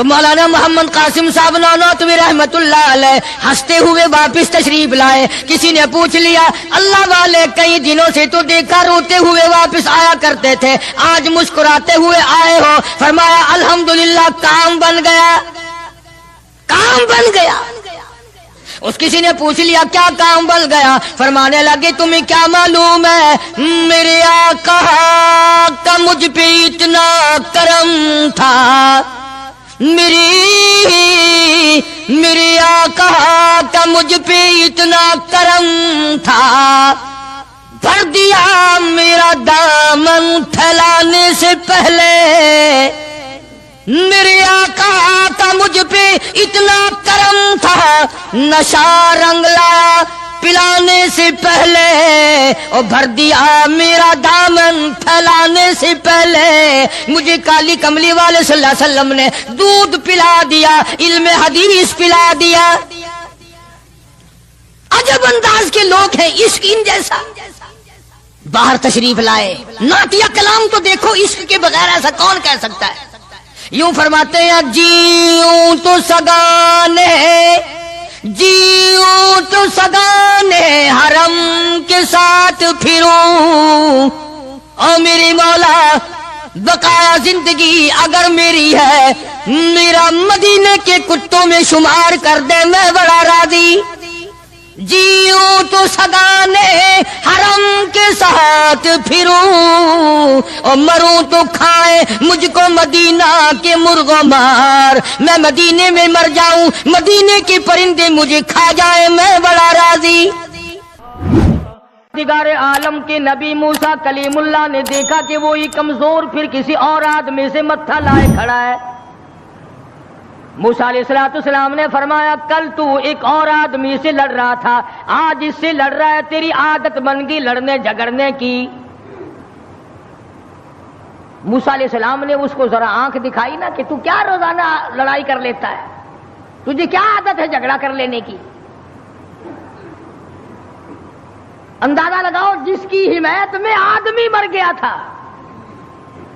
تو مولانا محمد قاسم صاحب نانوتوی رحمت اللہ علیہ ہنستے ہوئے واپس تشریف لائے. کسی نے پوچھ لیا اللہ والے کئی دنوں سے تو دیکھا روتے ہوئے واپس آیا کرتے تھے, آج مسکراتے ہوئے آئے ہو. فرمایا الحمدللہ کام بن گیا, کام بن گیا. اس کسی نے پوچھ لیا کیا کام بن گیا؟ فرمانے لگے تمہیں کیا معلوم ہے میرے آقا کا مجھ پہ اتنا کرم تھا, میری آقا کا مجھ پہ اتنا کرم تھا, بھر دیا میرا دامن پھیلانے سے پہلے. میرے آقا کا مجھ پہ اتنا کرم تھا, نشہ رنگ لایا پلانے سے پہلے, اور بھر دیا میرا دامن پھیلانے سے پہلے. مجھے کالی کملی والے صلی اللہ علیہ وسلم نے دودھ پلا دیا, علم حدیث پلا دیا. عجب انداز کے لوگ ہیں, عشق ان جیسا. باہر تشریف لائے, نعتیہ کلام تو دیکھو, عشق کے بغیر ایسا کون کہہ سکتا ہے. یوں فرماتے ہیں جیوں تو سگانے, جیوں تو سگانے حرم کے ساتھ پھروں, او میری مولا بقایا زندگی اگر میری ہے, میرا مدینے کے کتوں میں شمار کر دے, میں بڑا راضی. جیوں تو سگانے حرم کے ساتھ پھروں, اور مروں تو کھائے مجھ کو مدینہ کے مرغ و مار. میں مدینے میں مر جاؤں, مدینے کے پرندے مجھے کھا جائے, میں بڑا راضی. دیگار عالم کے نبی موسیٰ کلیم اللہ نے دیکھا کہ وہی کمزور پھر کسی اور آدمی سے متھا لائے کھڑا ہے. موسیٰ علیہ السلام نے فرمایا کل تو ایک اور آدمی سے لڑ رہا تھا, آج اس سے لڑ رہا ہے, تیری عادت بن گئی لڑنے جھگڑنے کی. موسیٰ علیہ السلام نے اس کو ذرا آنکھ دکھائی نا کہ تو کیا روزانہ لڑائی کر لیتا ہے, تجھے کیا عادت ہے جھگڑا کر لینے کی. اندازہ لگاؤ جس کی حمایت میں آدمی مر گیا تھا,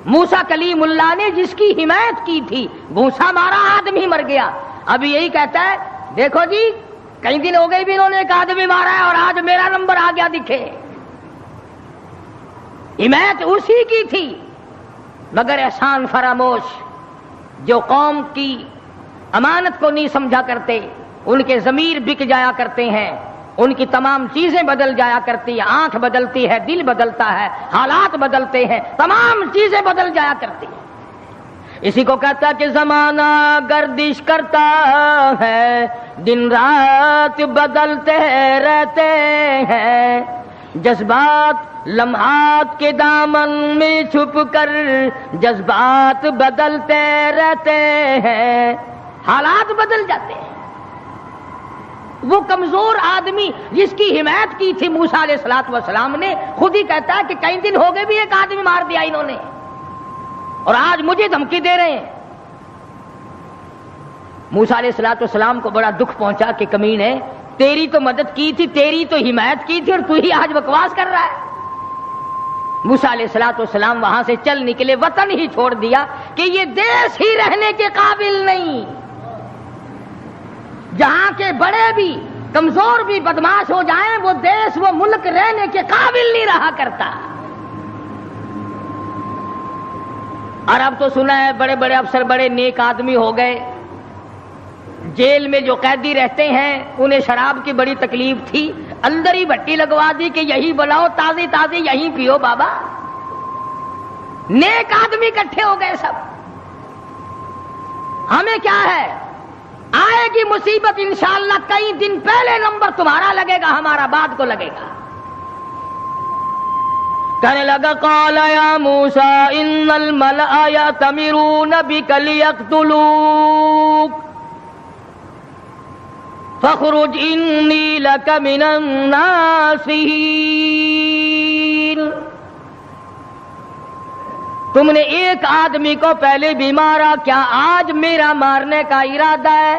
موسیٰ کلیم اللہ نے جس کی حمایت کی تھی, بھوسا مارا آدمی مر گیا. اب یہی کہتا ہے دیکھو جی کئی دن ہو گئے بھی انہوں نے ایک آدمی مارا ہے اور آج میرا نمبر آ گیا دکھے. حمایت اسی کی تھی, مگر احسان فراموش جو قوم کی امانت کو نہیں سمجھا کرتے, ان کے ضمیر بک جایا کرتے ہیں, ان کی تمام چیزیں بدل جایا کرتی ہیں, آنکھ بدلتی ہے, دل بدلتا ہے, حالات بدلتے ہیں, تمام چیزیں بدل جایا کرتی ہیں. اسی کو کہتا کہ زمانہ گردش کرتا ہے, دن رات بدلتے رہتے ہیں, جذبات لمحات کے دامن میں چھپ کر جذبات بدلتے رہتے ہیں, حالات بدل جاتے ہیں. وہ کمزور آدمی جس کی حمایت کی تھی موسیٰ علیہ السلام نے, خود ہی کہتا ہے کہ کئی دن ہو گئے بھی ایک آدمی مار دیا انہوں نے, اور آج مجھے دھمکی دے رہے ہیں. موسیٰ علیہ السلام کو بڑا دکھ پہنچا کہ کمینے, تیری تو مدد کی تھی, تیری تو حمایت کی تھی, اور تو ہی آج بکواس کر رہا ہے. موسیٰ علیہ السلام وہاں سے چل نکلے, وطن ہی چھوڑ دیا کہ یہ دیش ہی رہنے کے قابل نہیں. جہاں کے بڑے بھی کمزور بھی بدماش ہو جائیں, وہ دیش وہ ملک رہنے کے قابل نہیں رہا کرتا. اور اب تو سنا ہے بڑے بڑے افسر بڑے نیک آدمی ہو گئے, جیل میں جو قیدی رہتے ہیں انہیں شراب کی بڑی تکلیف تھی, اندر ہی بھٹی لگوا دی کہ یہی بلاؤ, تازی تازی یہی پیو بابا. نیک آدمی اکٹھے ہو گئے سب. ہمیں کیا ہے, آئے گی مصیبت انشاءاللہ کئی دن پہلے نمبر تمہارا لگے گا, ہمارا بعد کو لگے گا. کہنے لگا قال یا موسیٰ ان الملأ یأتمرون بک لیقتلوک فاخرج انی لک من الناصحین. تم نے ایک آدمی کو پہلے بھی مارا, کیا آج میرا مارنے کا ارادہ ہے؟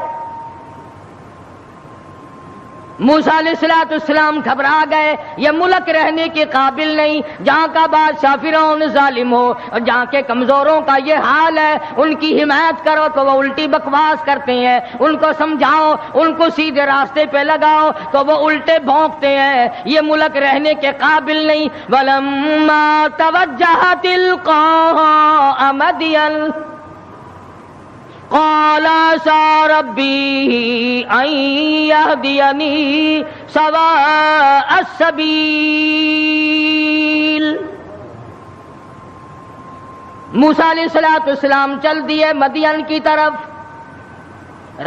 موسیٰ علیہ السلام گھبرا گئے، یہ ملک رہنے کے قابل نہیں، جہاں کا بادشاہ فرعون ظالم ہو اور جہاں کے کمزوروں کا یہ حال ہے، ان کی حمایت کرو تو وہ الٹی بکواس کرتے ہیں، ان کو سمجھاؤ، ان کو سیدھے راستے پہ لگاؤ تو وہ الٹے بھونکتے ہیں، یہ ملک رہنے کے قابل نہیں۔ وَلَمَّا تَوَجَّهَ تِلْقَاءَ مَدْيَنَ قال عسى ربي أن يهديني سواء السبيل۔ موسیٰ علیہ السلام چل دیے مدین کی طرف،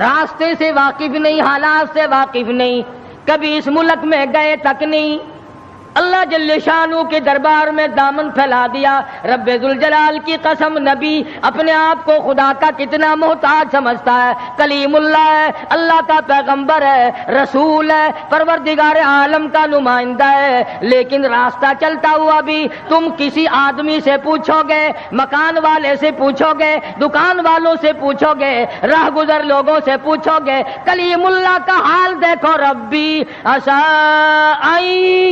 راستے سے واقف نہیں، حالات سے واقف نہیں، کبھی اس ملک میں گئے تک نہیں، اللہ جل شانہ کے دربار میں دامن پھیلا دیا۔ رب ذوالجلال کی قسم، نبی اپنے آپ کو خدا کا کتنا محتاج سمجھتا ہے، کلیم اللہ ہے، اللہ کا پیغمبر ہے، رسول ہے، پروردگار عالم کا نمائندہ ہے، لیکن راستہ چلتا ہوا بھی تم کسی آدمی سے پوچھو گے، مکان والے سے پوچھو گے، دکان والوں سے پوچھو گے، راہ گزر لوگوں سے پوچھو گے، کلیم اللہ کا حال دیکھو، ربی عسى ان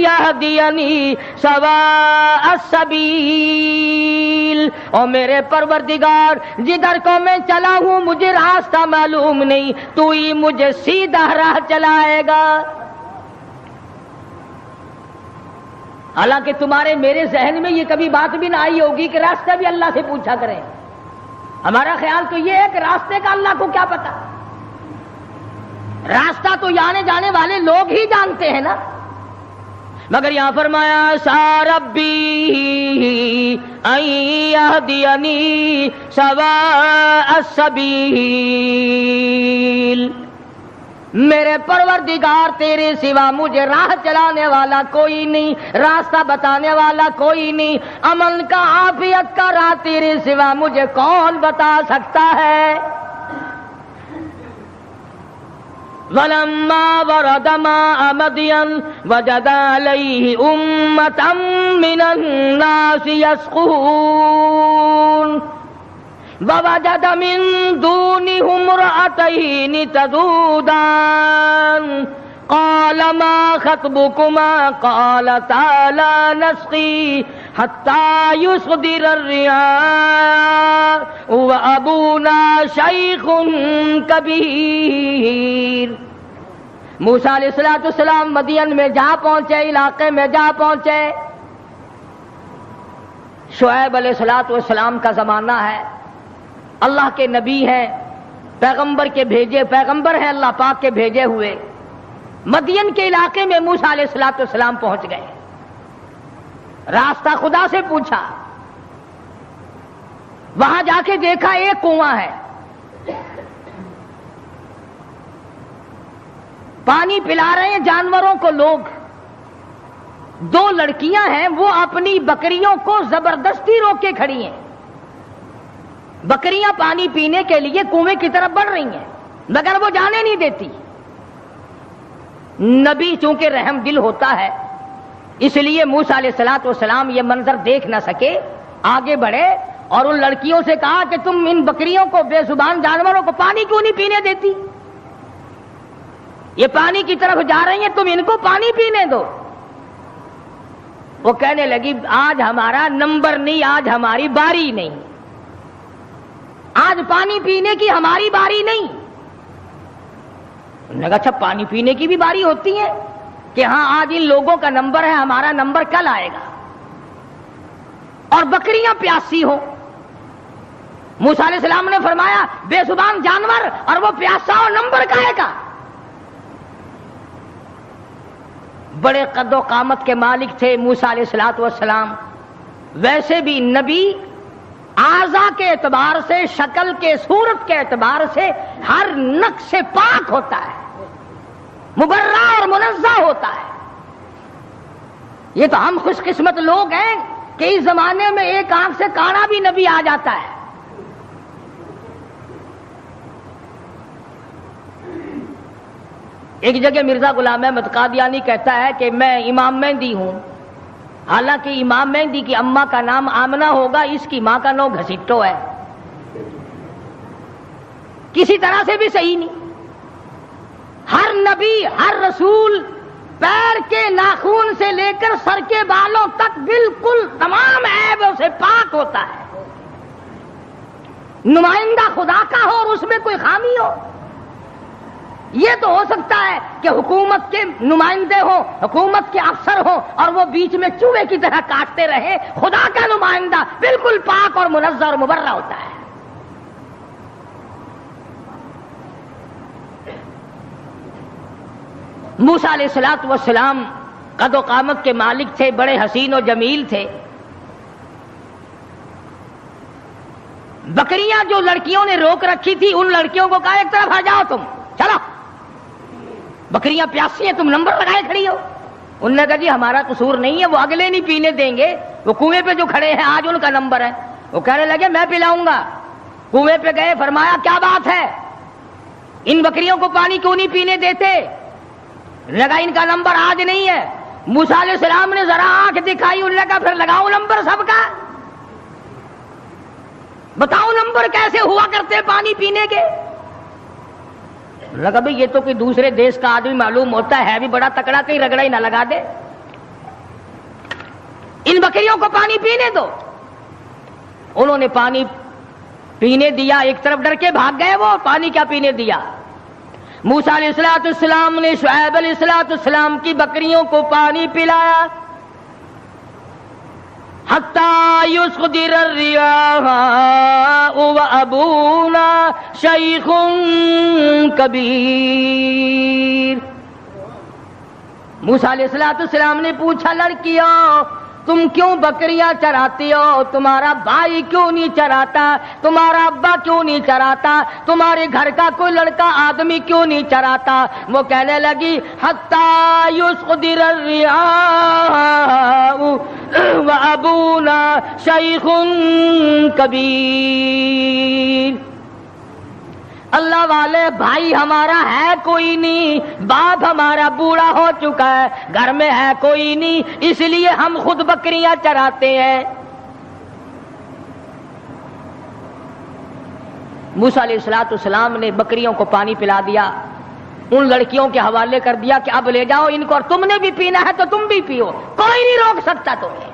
يهديني سواء السبیل، اور میرے پروردگار جدھر کو میں چلا ہوں مجھے راستہ معلوم نہیں، تو ہی مجھے سیدھا راہ چلائے گا۔ حالانکہ تمہارے میرے ذہن میں یہ کبھی بات بھی نہ آئی ہوگی کہ راستہ بھی اللہ سے پوچھا کریں، ہمارا خیال تو یہ ہے کہ راستے کا اللہ کو کیا پتا، راستہ تو آنے جانے والے لوگ ہی جانتے ہیں نا۔ مگر یہاں فرمایا عسى ربی ان يهديني سواء السبیل، میرے پروردگار تیرے سوا مجھے راہ چلانے والا کوئی نہیں، راستہ بتانے والا کوئی نہیں، امن کا عافیت کا راہ تیرے سوا مجھے کون بتا سکتا ہے۔ وَلَمَّا وَرَدَ مَاءَ مَدْيَنَ وَجَدَ عَلَيْهِ أُمَّةً مِّنَ النَّاسِ يَسْقُونَ وَوَجَدَ مِن دُونِهُمْ امْرَأَتَيْنِ تَذُودَانِ قَالَ مَا خَطْبُكُمَا قَالَتَا لَا نَسْقِي حَتَّى يُصْدِرَ الرِّعَاءُ وَأَبُونَا شَيْخٌ كَبِيرٌ۔ موسیٰ علیہ السلام مدین میں جا پہنچے، علاقے میں جا پہنچے، شعیب علیہ السلام کا زمانہ ہے، اللہ کے نبی ہیں، پیغمبر کے بھیجے، پیغمبر ہیں اللہ پاک کے بھیجے ہوئے۔ مدین کے علاقے میں موسیٰ علیہ السلام پہنچ گئے، راستہ خدا سے پوچھا، وہاں جا کے دیکھا ایک کنواں ہے، پانی پلا رہے ہیں جانوروں کو لوگ، دو لڑکیاں ہیں وہ اپنی بکریوں کو زبردستی روک کے کھڑی ہیں، بکریاں پانی پینے کے لیے کنویں کی طرف بڑھ رہی ہیں مگر وہ جانے نہیں دیتی۔ نبی چونکہ رحم دل ہوتا ہے اس لیے موسیٰ علیہ السلام یہ منظر دیکھ نہ سکے، آگے بڑھے اور ان لڑکیوں سے کہا کہ تم ان بکریوں کو، بے زبان جانوروں کو پانی کیوں نہیں پینے دیتی؟ یہ پانی کی طرف جا رہی ہیں، تم ان کو پانی پینے دو۔ وہ کہنے لگی آج ہمارا نمبر نہیں، آج ہماری باری نہیں، آج پانی پینے کی ہماری باری نہیں۔ انہوں نے کہا اچھا پانی پینے کی بھی باری ہوتی ہے کہ ہاں آج ان لوگوں کا نمبر ہے، ہمارا نمبر کل آئے گا، اور بکریاں پیاسی ہو۔ موسیٰ علیہ السلام نے فرمایا بے زبان جانور اور وہ پیاسا ہو، نمبر کہے گا؟ بڑے قد و قامت کے مالک تھے موسیٰ علیہ السلام، ویسے بھی نبی اعضاء کے اعتبار سے، شکل کے، صورت کے اعتبار سے ہر نقص سے پاک ہوتا ہے، مبرہ اور منزہ ہوتا ہے۔ یہ تو ہم خوش قسمت لوگ ہیں کہ اس زمانے میں ایک آنکھ سے کانا بھی نبی آ جاتا ہے۔ ایک جگہ مرزا غلام احمد قادیانی کہتا ہے کہ میں امام مہدی ہوں، حالانکہ امام مہدی کی اماں کا نام آمنہ ہوگا، اس کی ماں کا نام گھسیٹو ہے، کسی طرح سے بھی صحیح نہیں۔ ہر نبی ہر رسول پیر کے ناخون سے لے کر سر کے بالوں تک بالکل تمام عیبوں سے پاک ہوتا ہے. نمائندہ خدا کا ہو اور اس میں کوئی خامی ہو. یہ تو ہو سکتا ہے کہ حکومت کے نمائندے ہوں، حکومت کے افسر ہوں اور وہ بیچ میں چوہے کی طرح کاٹتے رہے. خدا کا نمائندہ بالکل پاک اور منزہ اور مبرہ ہوتا ہے. موسیٰ علیہ السلام قد و قامت کے مالک تھے، بڑے حسین و جمیل تھے. بکریاں جو لڑکیوں نے روک رکھی تھی ان لڑکیوں کو کہا ایک طرف آ جاؤ، تم چلو، بکریاں پیاسی ہیں، تم نمبر لگائے کھڑی ہو. انہوں نے کہا جی ہمارا قصور نہیں ہے، وہ اگلے نہیں پینے دیں گے، وہ کنویں پہ جو کھڑے ہیں آج ان کا نمبر ہے. وہ کہنے لگے میں پلاؤں گا. کنویں پہ گئے، فرمایا کیا بات ہے، ان بکریوں کو پانی کیوں نہیں پینے دیتے؟ لگا ان کا نمبر آج نہیں ہے. موسیٰ علیہ السلام نے ذرا آنکھ دکھائی، انہوں نے کہا پھر لگاؤ نمبر سب کا، بتاؤ نمبر کیسے ہوا کرتے پانی پینے کے. لگا بھئی یہ تو کوئی دوسرے دیش کا آدمی معلوم ہوتا ہے بھی بڑا تکڑا، کہیں رگڑا ہی نہ لگا دے. ان بکریوں کو پانی پینے دو. انہوں نے پانی پینے دیا، ایک طرف ڈر کے بھاگ گئے، وہ پانی کیا پینے دیا. موسیٰ علیہ السلام نے شعیب علیہ السلام کی بکریوں کو پانی پلایا. حتی یسقدر الریاح وابونا شیخ کبیر. موسیٰ علیہ السلام نے پوچھا لڑکیوں تم کیوں بکریاں چراتی ہو؟ تمہارا بھائی کیوں نہیں چراتا؟ تمہارا ابا کیوں نہیں چراتا؟ تمہارے گھر کا کوئی لڑکا آدمی کیوں نہیں چراتا؟ وہ کہنے لگی حتی یسقدر الریاح وابونا شیخ کبیر. اللہ والے بھائی ہمارا ہے کوئی نہیں، باپ ہمارا بوڑھا ہو چکا ہے، گھر میں ہے کوئی نہیں، اس لیے ہم خود بکریاں چراتے ہیں. موسیٰ علیہ السلام نے بکریوں کو پانی پلا دیا، ان لڑکیوں کے حوالے کر دیا کہ اب لے جاؤ ان کو، اور تم نے بھی پینا ہے تو تم بھی پیو، کوئی نہیں روک سکتا تمہیں.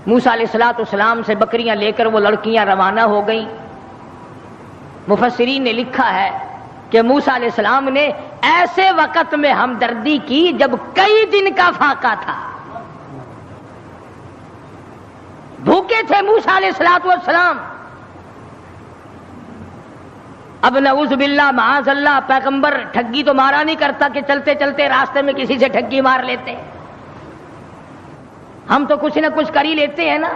موسیٰ علیہ السلام سے بکریاں لے کر وہ لڑکیاں روانہ ہو گئیں. مفسرین نے لکھا ہے کہ موسیٰ علیہ السلام نے ایسے وقت میں ہمدردی کی جب کئی دن کا فاقہ تھا. بھوکے تھے موسیٰ علیہ السلام. اب نعوذ باللہ معاذ اللہ پیغمبر ٹھگی تو مارا نہیں کرتا کہ چلتے چلتے راستے میں کسی سے ٹھگی مار لیتے، ہم تو کچھ نہ کچھ کر ہی لیتے ہیں نا.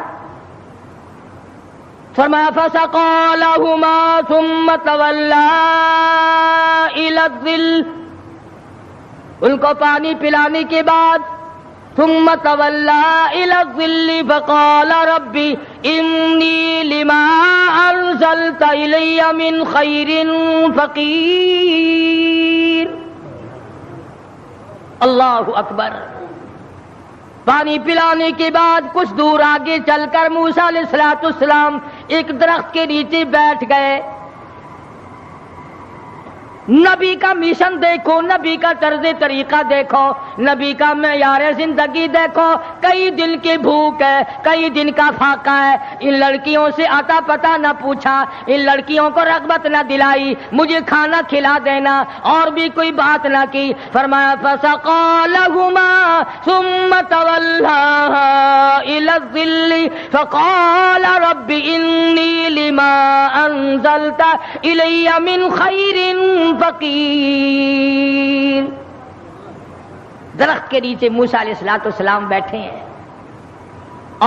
فرمایا فسقى لهما ثم تولى الى الظل. ان کو پانی پلانے کے بعد ثم تولى الى الظل فقال رب اني لما انزلت الي من خير فقير. اللہ اکبر. پانی پلانے کے بعد کچھ دور آگے چل کر موسیٰ علیہ السلام ایک درخت کے نیچے بیٹھ گئے. نبی کا مشن دیکھو، نبی کا طرز طریقہ دیکھو، نبی کا معیار زندگی دیکھو. کئی دن کی بھوک ہے، کئی دن کا فاقہ ہے. ان لڑکیوں سے آتا پتا نہ پوچھا، ان لڑکیوں کو رغبت نہ دلائی مجھے کھانا کھلا دینا، اور بھی کوئی بات نہ کی. فرمایا فسقى لهما ثم تولى الى الظل فقال رب اني لما انزلت الي من خير فقیر. درخت کے نیچے موسیٰ علیہ السلام بیٹھے ہیں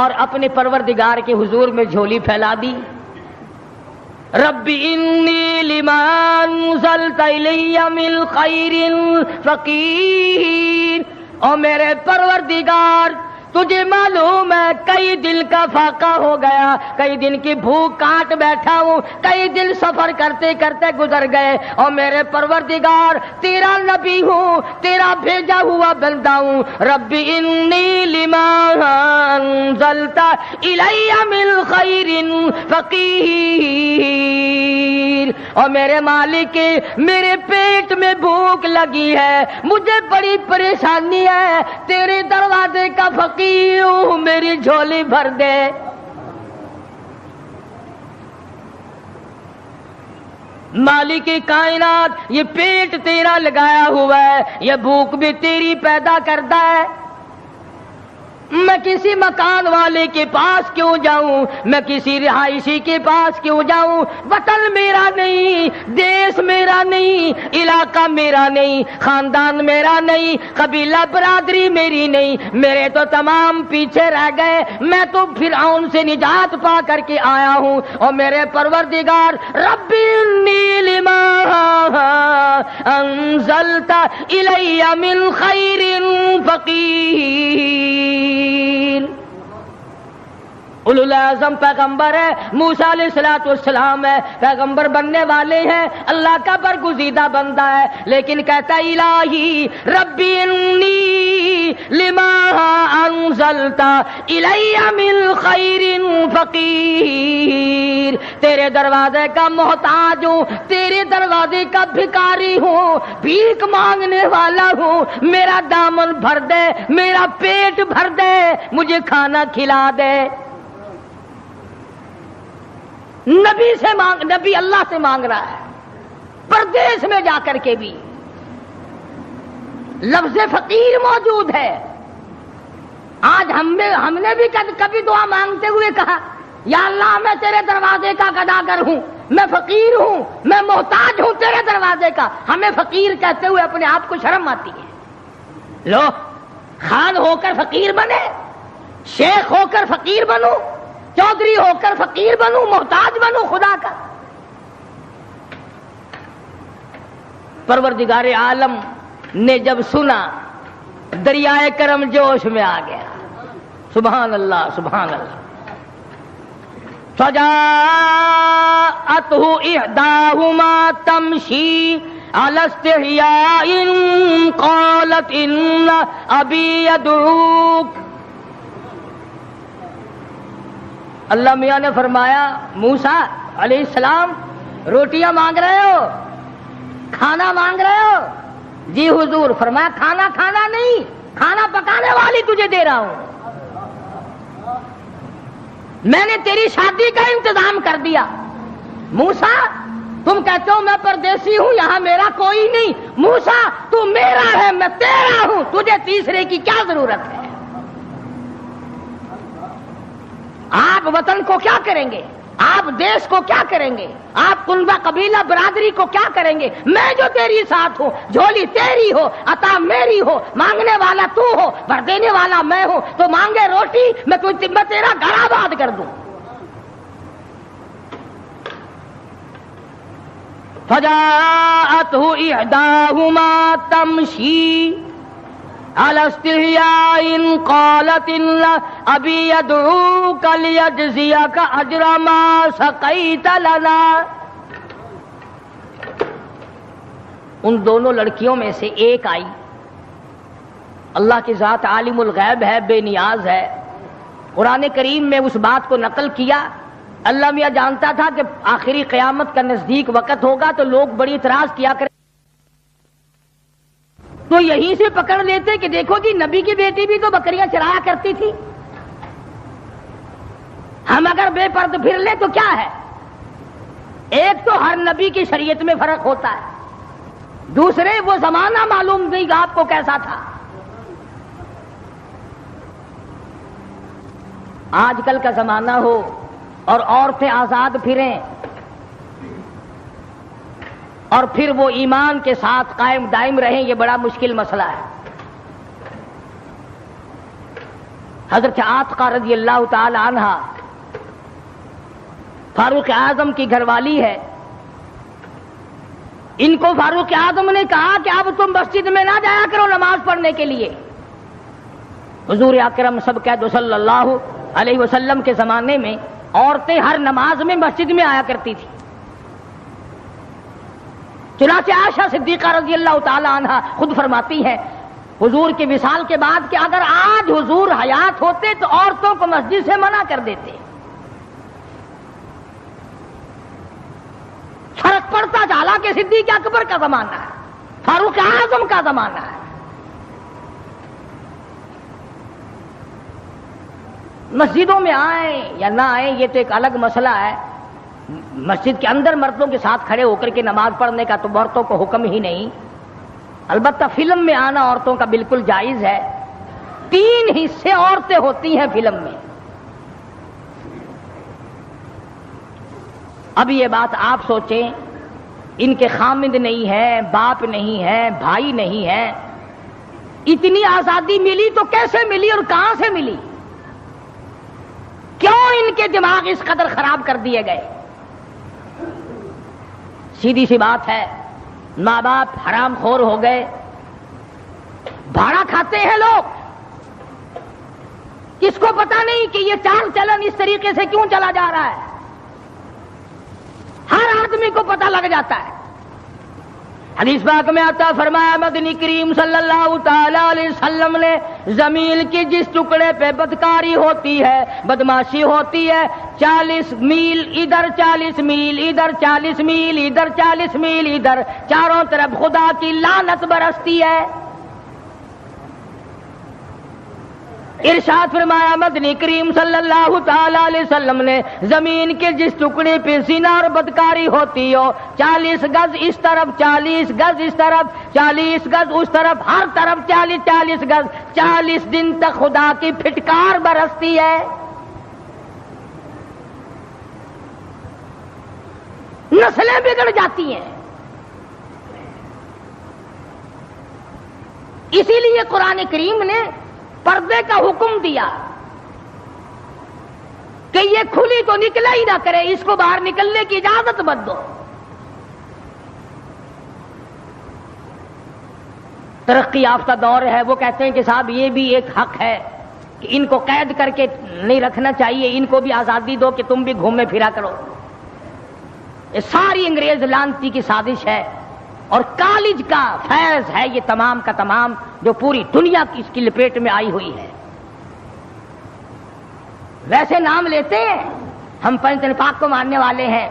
اور اپنے پروردگار کے حضور میں جھولی پھیلا دی. رب انی لما انزلت الی من خیر فقیر. اور میرے پروردگار تجھے معلوم ہے کئی دن کا فاقہ ہو گیا، کئی دن کی بھوک کاٹ بیٹھا ہوں، کئی دن سفر کرتے کرتے گزر گئے، اور میرے پروردگار تیرا نبی ہوں، تیرا بھیجا ہوا بندہ ہوں. رب انی لما انزلت الی من خیر فقیر. اور میرے مالک میرے پیٹ میں بھوک لگی ہے، مجھے بڑی پریشانی ہے، تیرے دروازے کا فقیر ہوں، میری جھولی بھر دے۔ مالک کائنات یہ پیٹ تیرا لگایا ہوا ہے، یہ بھوک بھی تیری پیدا کرتا ہے، میں کسی مکان والے کے پاس کیوں جاؤں، میں کسی رہائشی کے پاس کیوں جاؤں؟ وطن میرا نہیں، دیش میرا نہیں، علاقہ میرا نہیں، خاندان میرا نہیں، قبیلہ برادری میری نہیں، میرے تو تمام پیچھے رہ گئے، میں تو فرعون سے نجات پا کر کے آیا ہوں، اور میرے پروردگار ربی انی لما انزلت الی من خیر فقیر۔ اولوالعزم پیغمبر ہے، موسیٰ علیہ السلام ہے، پیغمبر بننے والے ہیں، اللہ کا برگزیدہ بندہ ہے، لیکن کہتا الہی ربی انی لما انزلت الی من خیر فقیر، تیرے دروازے کا محتاج ہوں، تیرے دروازے کا بھکاری ہوں، بھیک مانگنے والا ہوں، میرا دامن بھر دے، میرا پیٹ بھر دے، مجھے کھانا کھلا دے۔ نبی اللہ سے مانگ رہا ہے، پردیس میں جا کر کے بھی لفظ فقیر موجود ہے۔ آج ہم نے بھی کبھی دعا مانگتے ہوئے کہا یا اللہ میں تیرے دروازے کا گداگر ہوں، میں فقیر ہوں، میں محتاج ہوں تیرے دروازے کا۔ ہمیں فقیر کہتے ہوئے اپنے آپ کو شرم آتی ہے۔ لو خان ہو کر فقیر بنے، شیخ ہو کر فقیر بنو، چودھری ہو کر فقیر بنوں، محتاج بنوں خدا کا۔ پروردگار عالم نے جب سنا دریائے کرم جوش میں آ گیا، سبحان اللہ سبحان اللہ۔ فجاءته احداهما تمشي على استحياء قالت ان ابي يدعوك۔ اللہ میاں نے فرمایا موسیٰ علیہ السلام روٹیاں مانگ رہے ہو، کھانا مانگ رہے ہو؟ جی حضور۔ فرمایا کھانا کھانا نہیں، کھانا پکانے والی تجھے دے رہا ہوں، میں نے تیری شادی کا انتظام کر دیا۔ موسیٰ تم کہتے ہو میں پردیسی ہوں، یہاں میرا کوئی نہیں، موسیٰ تو میرا ہے، میں تیرا ہوں، تجھے تیسرے کی کیا ضرورت ہے؟ آپ وطن کو کیا کریں گے؟ آپ دیش کو کیا کریں گے؟ آپ کنبہ قبیلہ برادری کو کیا کریں گے؟ میں جو تیری ساتھ ہوں، جھولی تیری ہو، عطا میری ہو، مانگنے والا تو ہو، بھر دینے والا میں ہوں، تو مانگے روٹی، میں تیرا گھر آباد کر دوں۔ فجاءته احداهما تمشي على استحياء قالت ان ابي يدعوك ليجزيك اجر ما سقيت لنا۔ ان دونوں لڑکیوں میں سے ایک آئی، اللہ کی ذات عالم الغیب ہے، بے نیاز ہے، قرآن کریم میں اس بات کو نقل کیا۔ اللہ میاں جانتا تھا کہ آخری قیامت کا نزدیک وقت ہوگا تو لوگ بڑی اعتراض کیا کریں، تو یہیں سے پکڑ لیتے کہ دیکھو جی نبی کی بیٹی بھی تو بکریاں چرایا کرتی تھی، ہم اگر بے پرد پھر لیں تو کیا ہے؟ ایک تو ہر نبی کی شریعت میں فرق ہوتا ہے، دوسرے وہ زمانہ معلوم نہیں کہ آپ کو کیسا تھا۔ آج کل کا زمانہ ہو اور عورتیں آزاد پھریں اور پھر وہ ایمان کے ساتھ قائم دائم رہیں، یہ بڑا مشکل مسئلہ ہے۔ حضرت عاتقہ رضی اللہ تعالی عنہ فاروق اعظم کی گھر والی ہے، ان کو فاروق اعظم نے کہا کہ اب تم مسجد میں نہ جایا کرو نماز پڑھنے کے لیے۔ حضور اکرم سب کہہ صلی اللہ علیہ وسلم کے زمانے میں عورتیں ہر نماز میں مسجد میں آیا کرتی تھی۔ چنانچہ عائشہ صدیقہ رضی اللہ تعالی عنہ خود فرماتی ہیں حضور کی وصال کے بعد کہ اگر آج حضور حیات ہوتے تو عورتوں کو مسجد سے منع کر دیتے۔ فرق پتا چلا کہ صدیق اکبر کا زمانہ ہے، فاروق اعظم کا زمانہ ہے۔ مسجدوں میں آئیں یا نہ آئیں یہ تو ایک الگ مسئلہ ہے، مسجد کے اندر مردوں کے ساتھ کھڑے ہو کر کے نماز پڑھنے کا تو عورتوں کو حکم ہی نہیں، البتہ فلم میں آنا عورتوں کا بالکل جائز ہے۔ 3 حصے عورتیں ہوتی ہیں فلم میں۔ اب یہ بات آپ سوچیں، ان کے خامند نہیں ہے، باپ نہیں ہے، بھائی نہیں ہے، اتنی آزادی ملی تو کیسے ملی اور کہاں سے ملی؟ کیوں ان کے دماغ اس قدر خراب کر دیے گئے؟ سیدھی سی بات ہے، ماں باپ حرام خور ہو گئے، بھاڑا کھاتے ہیں لوگ، کس کو پتا نہیں کہ یہ چال چلن اس طریقے سے کیوں چلا جا رہا ہے، ہر آدمی کو پتا لگ جاتا ہے۔ حدیث پاک میں آتا فرمایا مدنی کریم صلی اللہ تعالی علیہ وسلم نے زمین کے جس ٹکڑے پہ بدکاری ہوتی ہے، بدماشی ہوتی ہے، 40 میل ادھر 40 میل ادھر 40 میل ادھر 40 میل ادھر، چاروں طرف خدا کی لعنت برستی ہے۔ ارشاد فرمایا مدنی کریم صلی اللہ تعالی علیہ وسلم نے زمین کے جس ٹکڑے پہ زنا اور بدکاری ہوتی ہو، 40 گز اس طرف 40 گز اس طرف 40 گز اس طرف، ہر طرف 40 گز، 40 دن تک خدا کی پھٹکار برستی ہے۔ نسلیں بگڑ جاتی ہیں۔ اسی لیے قرآن کریم نے پردے کا حکم دیا کہ یہ کھلی تو نکلا ہی نہ کرے، اس کو باہر نکلنے کی اجازت مت دو۔ ترقی یافتہ دور ہے، وہ کہتے ہیں کہ صاحب یہ بھی ایک حق ہے کہ ان کو قید کر کے نہیں رکھنا چاہیے، ان کو بھی آزادی دو کہ تم بھی گھومے پھرا کرو۔ یہ ساری انگریز لعنتی کی سازش ہے اور کالج کا فیض ہے یہ تمام کا تمام، جو پوری دنیا کی اس کی لپیٹ میں آئی ہوئی ہے۔ ویسے نام لیتے ہیں، ہم پنج پاک کو ماننے والے ہیں،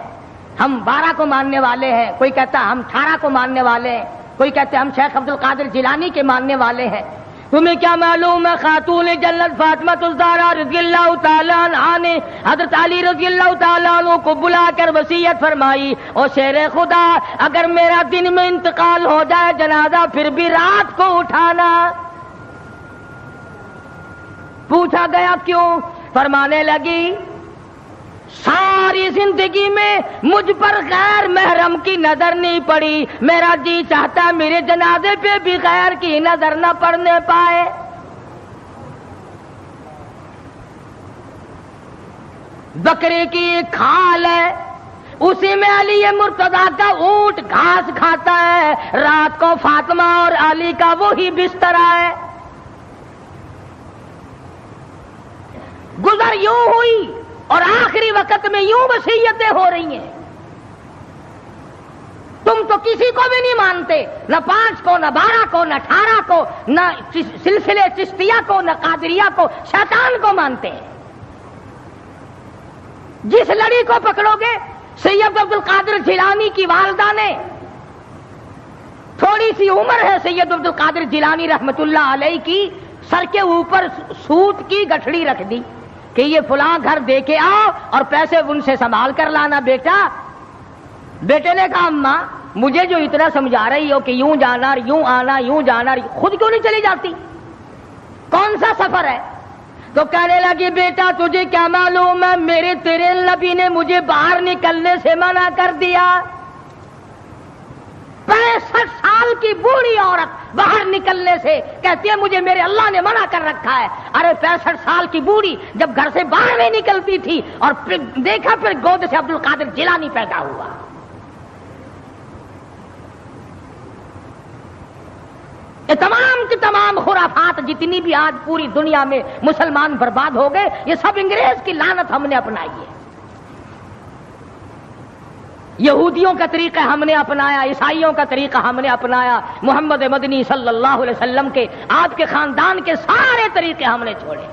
ہم 12 کو ماننے والے ہیں، کوئی کہتا ہم 18 کو ماننے والے ہیں، کوئی کہتے ہم شیخ عبد القادر جیلانی کے ماننے والے ہیں۔ تمہیں کیا معلوم ہے خاتون جنت فاطمہ الزہرا رضی اللہ تعالیٰ عنہا نے حضرت علی رضی اللہ تعالیٰ عنہ کو بلا کر وصیت فرمائی، او شیر خدا اگر میرا دن میں انتقال ہو جائے جنازہ پھر بھی رات کو اٹھانا۔ پوچھا گیا کیوں؟ فرمانے لگی ساری زندگی میں مجھ پر غیر محرم کی نظر نہیں پڑی، میرا جی چاہتا میرے جنازے پہ بھی غیر کی نظر نہ پڑنے پائے۔ بکرے کی ایک کھال ہے، اسی میں علی مرتضیٰ کا اونٹ گھاس کھاتا ہے، رات کو فاطمہ اور علی کا وہی بستر ہے۔ گزر یوں ہوئی اور آخری وقت میں یوں وصیتیں ہو رہی ہیں۔ تم تو کسی کو بھی نہیں مانتے، نہ 5 کو، نہ 12 کو، نہ 18 کو، نہ سلسلے چشتیہ کو، نہ قادریہ کو، شیطان کو مانتے ہیں۔ جس لڑی کو پکڑو گے، سید عبد القادر جیلانی کی والدہ نے، تھوڑی سی عمر ہے سید عبد القادر جیلانی رحمت اللہ علیہ کی، سر کے اوپر سوت کی گٹھڑی رکھ دی کہ یہ فلاں گھر دے کے آؤ اور پیسے ان سے سنبھال کر لانا بیٹا۔ بیٹے نے کہا اماں مجھے جو اتنا سمجھا رہی ہو کہ یوں جانا یوں آنا یوں جانا، خود کیوں نہیں چلی جاتی؟ کون سا سفر ہے؟ تو کہنے لگی بیٹا تجھے کیا معلوم ہے، میرے تیرے نبی نے مجھے باہر نکلنے سے منع کر دیا۔ 65 سال کی بوڑھی عورت باہر نکلنے سے کہتی ہے مجھے میرے اللہ نے منع کر رکھا ہے۔ ارے 65 سال کی بوڑھی جب گھر سے باہر نہیں نکلتی تھی اور پھر دیکھا پھر گود سے عبد القادر جیلانی پیدا ہوا۔ یہ تمام کی تمام خرافات جتنی بھی آج پوری دنیا میں مسلمان برباد ہو گئے، یہ سب انگریز کی لعنت ہم نے اپنائی ہے۔ یہودیوں کا طریقہ ہم نے اپنایا، عیسائیوں کا طریقہ ہم نے اپنایا، محمد مدنی صلی اللہ علیہ وسلم کے آپ کے خاندان کے سارے طریقے ہم نے چھوڑے۔